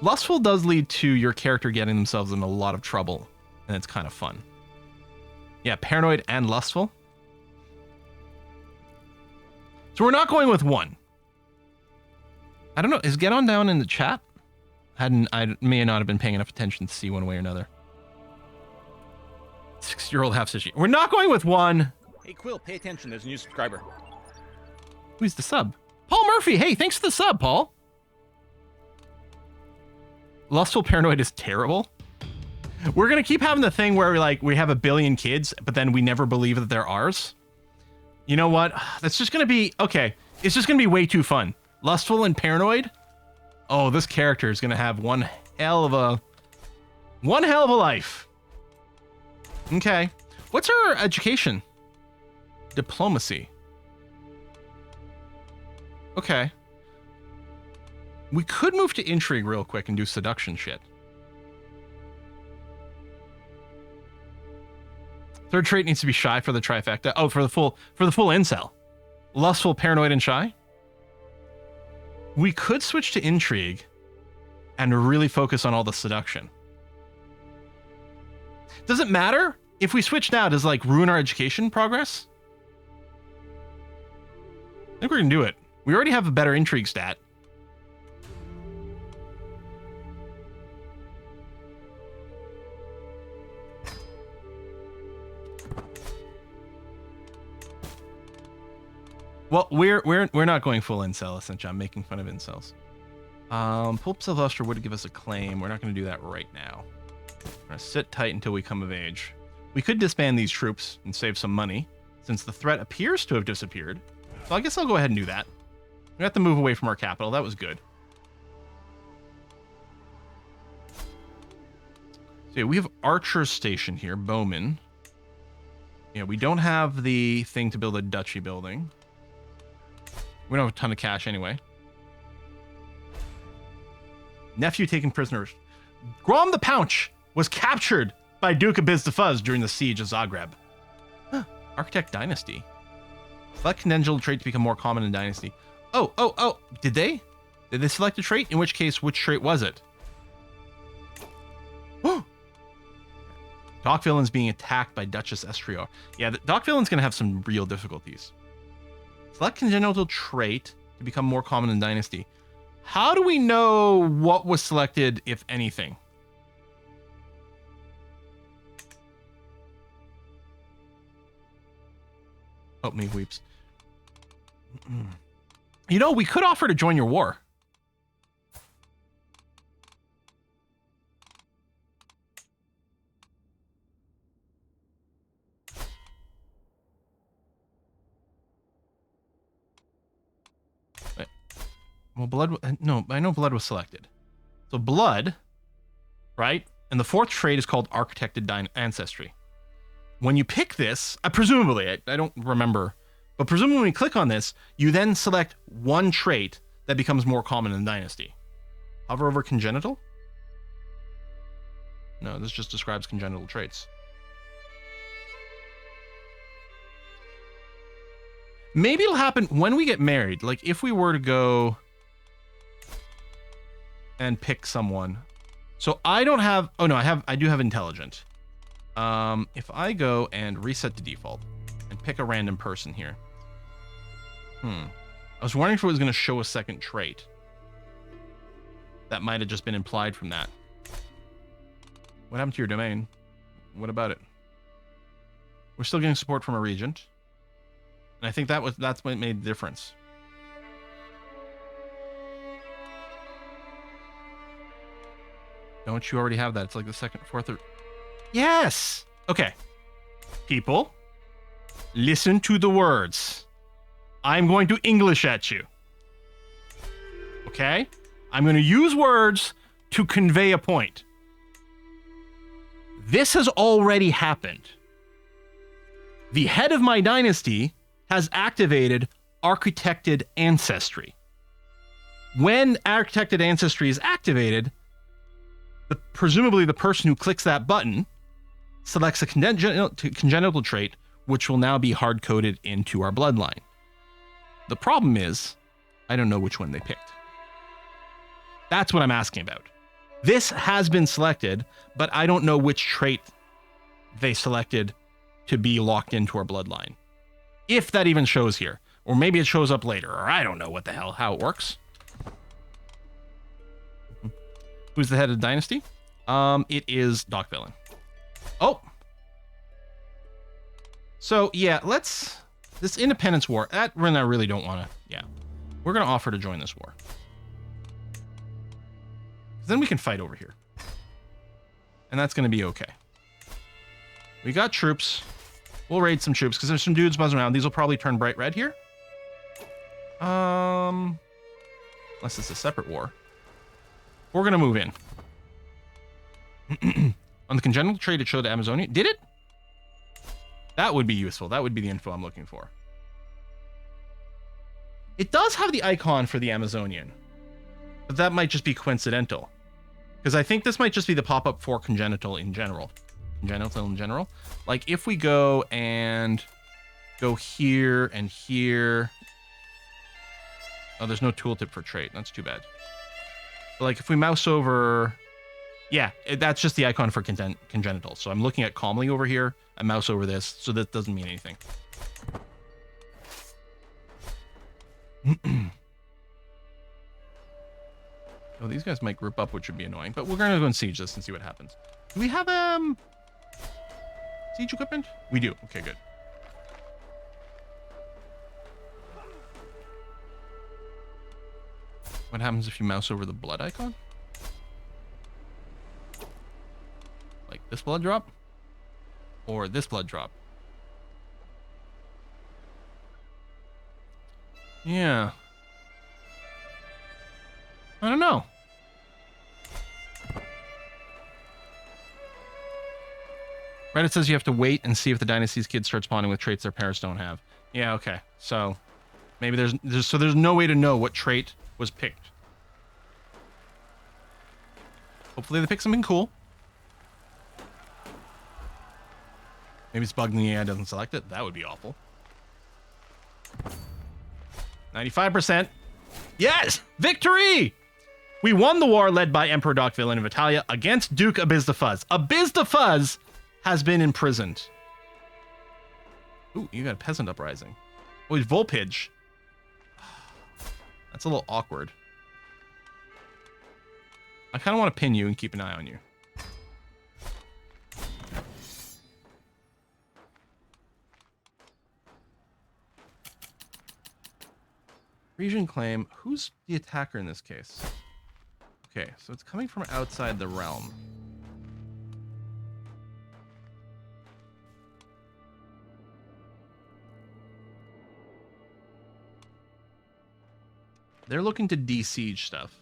Speaker 1: Lustful does lead to your character getting themselves in a lot of trouble, and it's kind of fun. Yeah, paranoid and lustful. So we're not going with one. I don't know. Is Get On Down in the chat? I may not have been paying enough attention to see one way or another. 6-year-old half-sister. We're not going with one.
Speaker 4: Hey, Quill, pay attention. There's a new subscriber.
Speaker 1: Who's the sub? Paul Murphy. Hey, thanks for the sub, Paul. Lustful paranoid is terrible. We're going to keep having the thing where we have a billion kids, but then we never believe that they're ours. You know what? That's just going to be... Okay, it's just going to be way too fun. Lustful and paranoid? Oh, this character is going to have one hell of a life. Okay. What's her education? Diplomacy. Okay. We could move to intrigue real quick and do seduction shit. Third trait needs to be shy for the trifecta. Oh, for the full incel. Lustful, paranoid, and shy. We could switch to intrigue and really focus on all the seduction. Does it matter if we switch now? Does ruin our education progress? I think we're gonna do it. We already have a better intrigue stat. Well, we're not going full incel, essentially. I'm making fun of incels. Pope Sylvester would give us a claim. We're not going to do that right now. We're going to sit tight until we come of age. We could disband these troops and save some money, since the threat appears to have disappeared. So I guess I'll go ahead and do that. We have to move away from our capital. That was good. So yeah, we have Archer's Station here, Bowman. Yeah, we don't have the thing to build a duchy building. We don't have a ton of cash anyway. Nephew taken prisoners. Grom the Pounch was captured by Duke of Bizdefuz during the siege of Zagreb. Huh. Architect Dynasty. Select congenital trait to become more common in Dynasty. Oh. Did they select a trait? In which case, which trait was it? Doc Villain's being attacked by Duchess Estrior. Yeah, Doc Villain's going to have some real difficulties. Select congenital trait to become more common in Dynasty. How do we know what was selected, if anything? Help me, weeps. You know, we could offer to join your war. Wait. Well, blood... No, I know blood was selected. So blood, right? And the fourth trait is called architected ancestry. When you pick this, presumably, I don't remember, but presumably when you click on this, you then select one trait that becomes more common in Dynasty. Hover over congenital? No, this just describes congenital traits. Maybe it'll happen when we get married. Like if we were to go and pick someone. So I don't have, oh no, I do have intelligent. If I go and reset to default and pick a random person here. I was wondering if it was going to show a second trait. That might have just been implied from that. What happened to your domain? What about it? We're still getting support from a regent. And I think that's what made the difference. Don't you already have that? It's like the second, fourth, or... Yes! Okay. People, listen to the words. I'm going to English at you. Okay? I'm going to use words to convey a point. This has already happened. The head of my dynasty has activated architected ancestry. When architected ancestry is activated, presumably the person who clicks that button selects a congenital trait, which will now be hard-coded into our bloodline. The problem is, I don't know which one they picked. That's what I'm asking about. This has been selected, but I don't know which trait they selected to be locked into our bloodline. If that even shows here. Or maybe it shows up later, or I don't know what the hell, how it works. Who's the head of the dynasty? It is Doc Villain. Oh! So, yeah, this Independence War, that one I really don't want to... Yeah. We're going to offer to join this war. Then we can fight over here. And that's going to be okay. We got troops. We'll raid some troops, because there's some dudes buzzing around. These will probably turn bright red here. Unless it's a separate war. We're going to move in. On the congenital trait, it showed the Amazonia. Did it? That would be useful. That would be the info I'm looking for. It does have the icon for the Amazonian. But that might just be coincidental. Because I think this might just be the pop-up for congenital in general. Congenital in general. Like, if we go and go here and here... Oh, there's no tooltip for trait. That's too bad. But like, if we mouse over... Yeah, that's just the icon for congenital. So I'm looking at calmly over here. I mouse over this, so that doesn't mean anything. Oh, these guys might group up, which would be annoying. But we're going to go and siege this and see what happens. Do we have siege equipment? We do. Okay, good. What happens if you mouse over the blood icon? Like this blood drop? Or this blood drop? Yeah. I don't know. Reddit says you have to wait and see if the Dynasty's kids start spawning with traits their parents don't have. Yeah, okay. So maybe there's no way to know what trait was picked. Hopefully they pick something cool. Maybe it's bugged and the AI doesn't select it. That would be awful. 95%. Yes! Victory! We won the war led by Emperor Doc Villain of Italia against Duke Abizdafuz. Abizdafuz has been imprisoned. Ooh, you got a peasant uprising. Oh, he's Volpage. That's a little awkward. I kind of want to pin you and keep an eye on you. Region claim. Who's the attacker in this case? Okay, so it's coming from outside the realm. They're looking to de-siege stuff.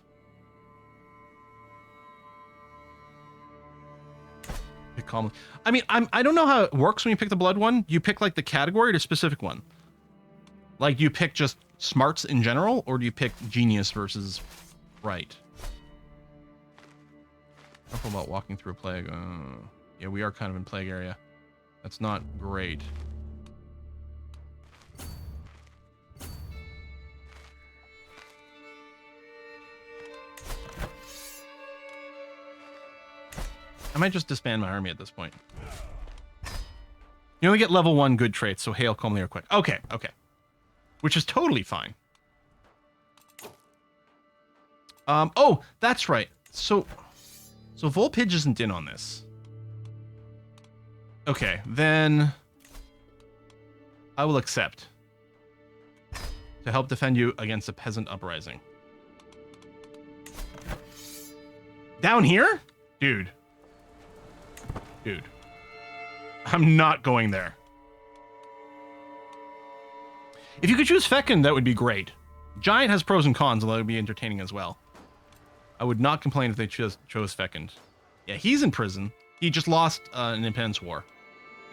Speaker 1: Pick calmly. I mean, I don't know how it works when you pick the blood one. You pick like the category or the specific one? Like, do you pick just smarts in general, or do you pick genius versus right? Careful about walking through a plague. Yeah, we are kind of in plague area. That's not great. I might just disband my army at this point. You only get level 1 good traits, so hail calmly or quick. Okay, okay. Which is totally fine. Oh, that's right. So Volpidge isn't in on this. Okay, then I will accept to help defend you against a peasant uprising. Down here? Dude. Dude. I'm not going there. If you could choose Fecund, that would be great. Giant has pros and cons, although it would be entertaining as well. I would not complain if they chose Fecund. Yeah, he's in prison. He just lost an independence war.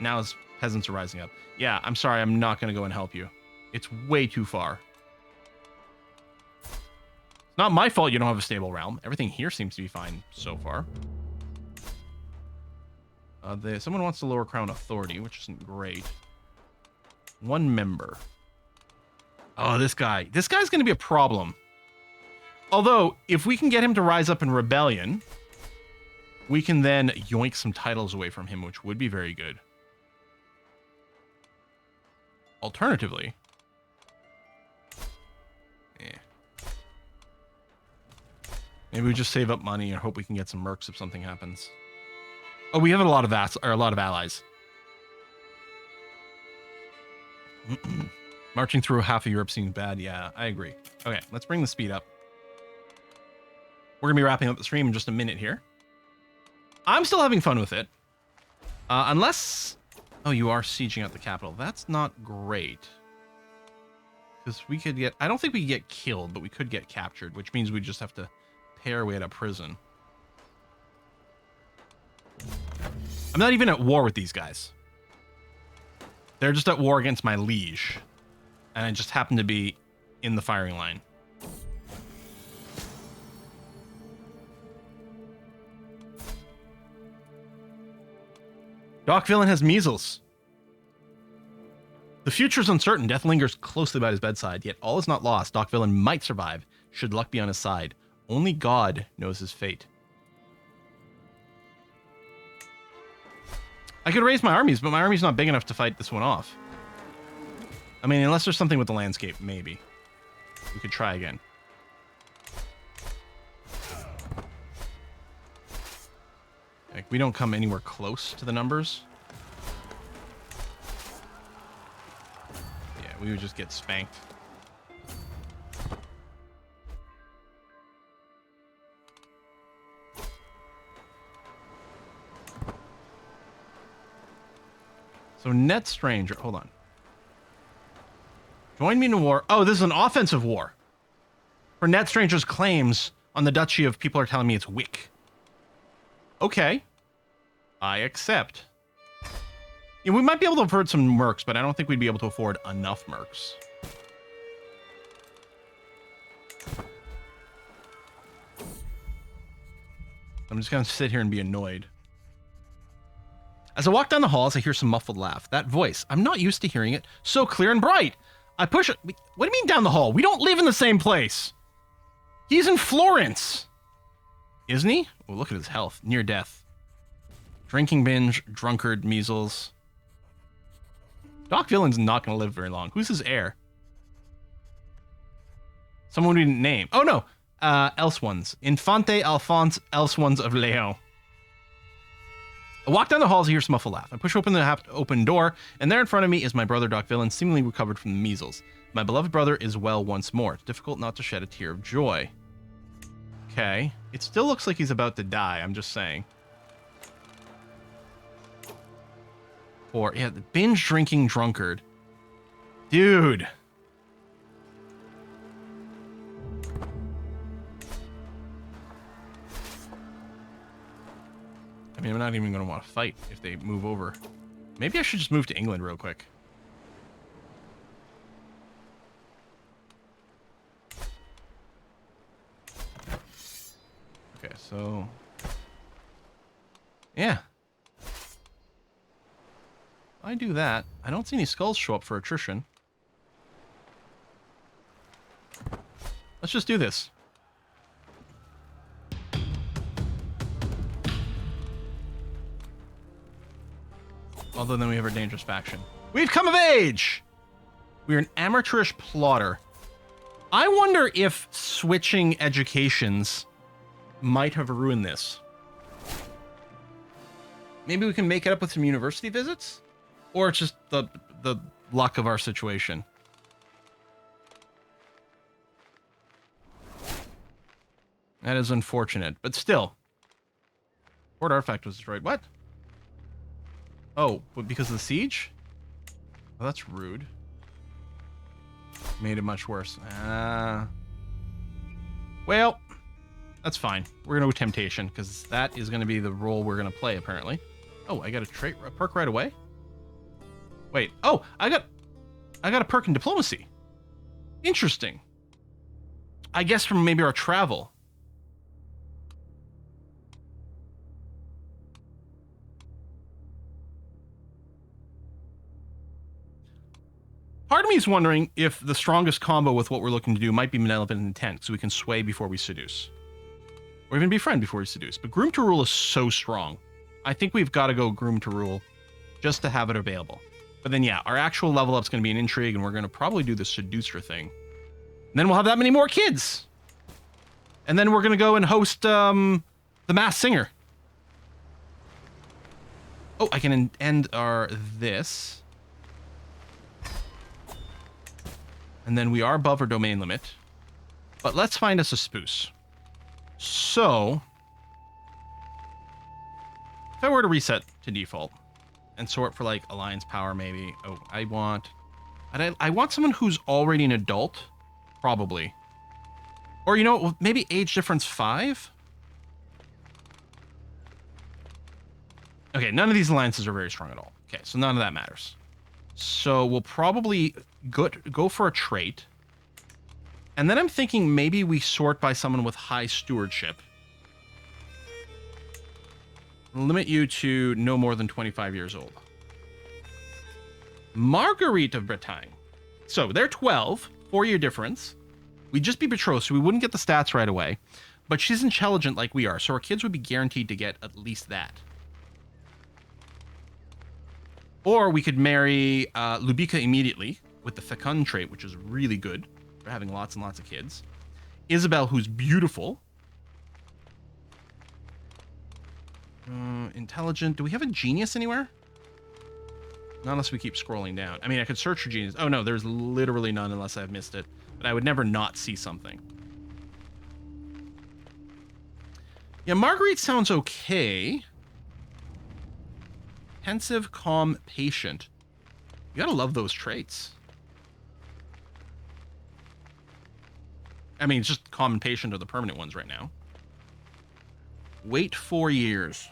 Speaker 1: Now his peasants are rising up. Yeah, I'm sorry, I'm not going to go and help you. It's way too far. It's not my fault you don't have a stable realm. Everything here seems to be fine so far. Someone wants to lower crown authority, which isn't great. 1 member. Oh, this guy. This guy's going to be a problem. Although, if we can get him to rise up in rebellion, we can then yoink some titles away from him, which would be very good. Alternatively... maybe we just save up money and hope we can get some mercs if something happens. Oh, we have a lot of allies. Marching through half of Europe seems bad. Yeah, I agree. Okay, let's bring the speed up. We're going to be wrapping up the stream in just a minute here. I'm still having fun with it. Unless... oh, you are sieging out the capital. That's not great. Because we could get... I don't think we could get killed, but we could get captured, which means we just have to pay our way out of prison. I'm not even at war with these guys. They're just at war against my liege. And I just happen to be in the firing line. Doc Villain has measles. The future's uncertain. Death lingers closely by his bedside, yet all is not lost. Doc Villain might survive, should luck be on his side. Only God knows his fate. I could raise my armies, but my army's not big enough to fight this one off. I mean, unless there's something with the landscape, maybe. We could try again. Like, we don't come anywhere close to the numbers. Yeah, we would just get spanked. So Net Stranger, hold on. Join me in a war. Oh, this is an offensive war. For Net Stranger's claims on the Duchy of people are telling me it's Wick. Okay. I accept. Yeah, we might be able to afford some mercs, but I don't think we'd be able to afford enough mercs. I'm just going to sit here and be annoyed. As I walk down the halls, I hear some muffled laugh. That voice, I'm not used to hearing it. So clear and bright. I push it. What do you mean down the hall? We don't live in the same place. He's in Florence. Isn't he? Oh, look at his health. Near death. Drinking binge, drunkard, measles. Doc Villain's not going to live very long. Who's his heir? Someone we didn't name. Oh, no. Else ones. Infante Alphonse Else ones of Leon. I walk down the halls and hear some muffled laugh. I push open the open door, and there in front of me is my brother Doc Villain, seemingly recovered from the measles. My beloved brother is well once more. It's difficult not to shed a tear of joy. Okay. It still looks like he's about to die, I'm just saying. Or, yeah, the binge drinking drunkard. Dude. I mean, I'm not even going to want to fight if they move over. Maybe I should just move to England real quick. Okay, so... yeah. I do that. I don't see any skulls show up for attrition. Let's just do this. Although then we have our dangerous faction. We've come of age! We're an amateurish plotter. I wonder if switching educations might have ruined this. Maybe we can make it up with some university visits? Or it's just the luck of our situation. That is unfortunate, but still. Port artifact was destroyed. What? Oh, but because of the siege? Well, that's rude. Made it much worse. Well, that's fine. We're going to go Temptation, because that is going to be the role we're going to play, apparently. Oh, I got a perk right away? Wait. Oh, I got a perk in Diplomacy. Interesting. I guess from maybe our travel. Part of me is wondering if the strongest combo with what we're looking to do might be Malevolent Intent, so we can sway before we seduce. Or even befriend before we seduce. But Groom to Rule is so strong. I think we've got to go Groom to Rule just to have it available. But then, yeah, our actual level up is going to be an Intrigue, and we're going to probably do the Seducer thing. And then we'll have that many more kids! And then we're going to go and host the Masked Singer. Oh, I can end our this. And then we are above our domain limit. But let's find us a spouse. So, if I were to reset to default and sort for like alliance power, maybe. Oh, I want someone who's already an adult, probably. Or you know, maybe age difference 5. Okay, none of these alliances are very strong at all. Okay, so none of that matters. So we'll probably go for a trait. And then I'm thinking maybe we sort by someone with high stewardship. Limit you to no more than 25 years old. Marguerite of Bretagne. So they're 12, 4-year difference. We'd just be betrothed, so we wouldn't get the stats right away. But she's intelligent like we are, so our kids would be guaranteed to get at least that. Or we could marry Lubica immediately with the fecund trait, which is really good for having lots and lots of kids. Isabel, who's beautiful. Intelligent. Do we have a genius anywhere? Not unless we keep scrolling down. I mean, I could search for genius. Oh no, there's literally none unless I've missed it. But I would never not see something. Yeah, Marguerite sounds okay. Pensive, calm, patient. You gotta love those traits. I mean, it's just calm and patient are the permanent ones right now. Wait 4 years.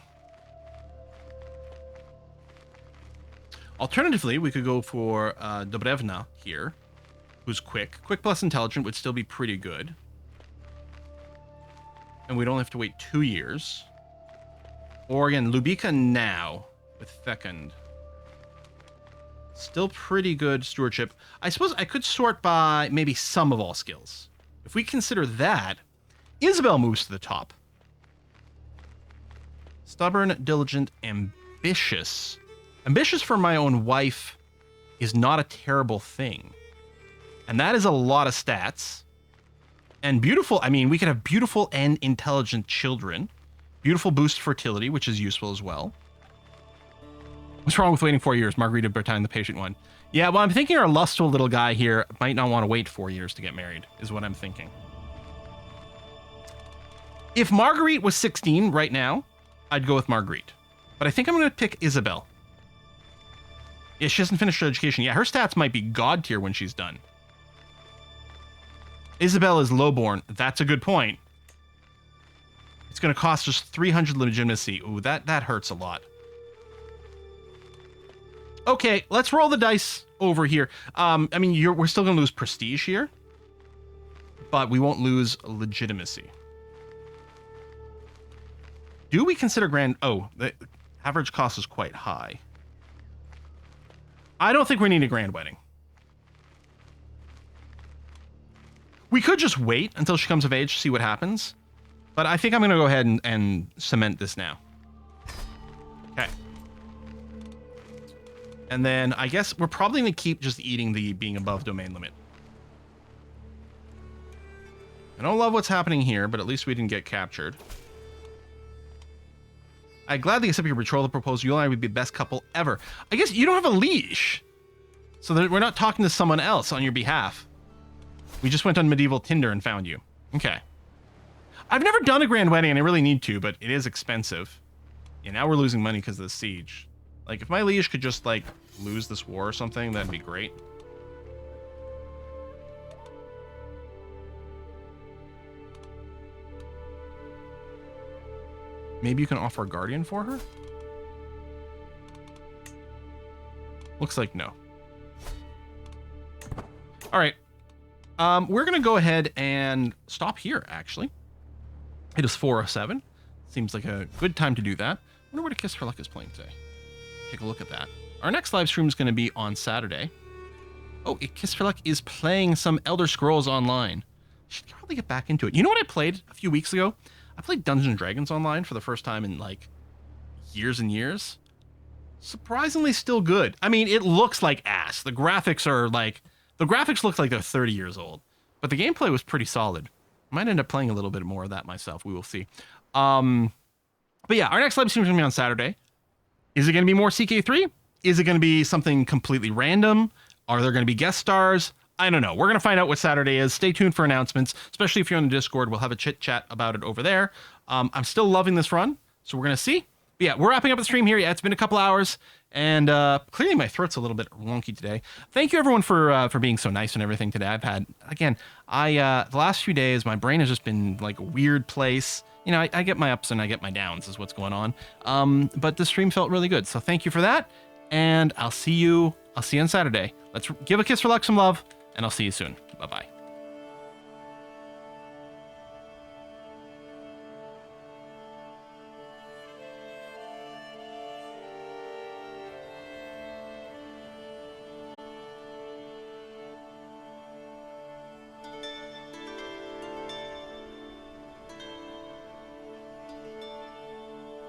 Speaker 1: Alternatively, we could go for Dobrevna here, who's quick. Quick plus intelligent would still be pretty good. And we'd only have to wait 2 years. Or again, Lubica now with Fecund. Still pretty good stewardship. I suppose I could sort by maybe sum of all skills. If we consider that, Isabel moves to the top. Stubborn, diligent, ambitious. Ambitious for my own wife is not a terrible thing. And that is a lot of stats. And beautiful, I mean, we could have beautiful and intelligent children. Beautiful boost fertility, which is useful as well. What's wrong with waiting 4 years? Marguerite of Bretagne, the patient one. Yeah, well, I'm thinking our lustful little guy here might not want to wait 4 years to get married, is what I'm thinking. If Marguerite was 16 right now, I'd go with Marguerite. But I think I'm going to pick Isabel. Yeah, she hasn't finished her education. Yeah, her stats might be god tier when she's done. Isabel is lowborn. That's a good point. It's going to cost us 300 legitimacy. Ooh, that hurts a lot. Okay, let's roll the dice over here. I mean, we're still going to lose prestige here, but we won't lose legitimacy. Do we consider grand... Oh, the average cost is quite high. I don't think we need a grand wedding. We could just wait until she comes of age to see what happens, but I think I'm going to go ahead and cement this now. Okay. And then I guess we're probably going to keep just eating the being above domain limit. I don't love what's happening here, but at least we didn't get captured. I gladly accept your betrothal proposal. You and I would be the best couple ever. I guess you don't have a leash, so that we're not talking to someone else on your behalf. We just went on medieval Tinder and found you. Okay. I've never done a grand wedding, and I really need to, but it is expensive. Yeah, now we're losing money because of the siege. Like, if my liege could just, like, lose this war or something, that'd be great. Maybe you can offer a guardian for her? Looks like no. All right. We're going to go ahead and stop here, actually. It is 4:07. Seems like a good time to do that. I wonder what A Kiss for Luck is playing today. Take a look at that. Our next live stream is going to be on Saturday. Oh, A Kiss for Luck is playing some Elder Scrolls Online. Should probably get back into it. You know what I played a few weeks ago? I played Dungeons & Dragons Online for the first time in, like, years and years. Surprisingly still good. I mean, it looks like ass. The graphics are, like... The graphics look like they're 30 years old. But the gameplay was pretty solid. I might end up playing a little bit more of that myself. We will see. But yeah, our next live stream is going to be on Saturday. Is it going to be more CK3? Is it going to be something completely random? Are there going to be guest stars? I don't know. We're going to find out what Saturday is. Stay tuned for announcements, especially if you're on the Discord. We'll have a chit-chat about it over there. I'm still loving this run, so we're going to see. But yeah, we're wrapping up the stream here. Yeah, it's been a couple hours, and clearly my throat's a little bit wonky today. Thank you, everyone, for being so nice and everything today. I've had, again, the last few days, my brain has just been like a weird place. You know, I get my ups and I get my downs is what's going on. But the stream felt really good. So thank you for that. And I'll see you on Saturday. Let's give A Kiss for Luck some love, and I'll see you soon. Bye-bye.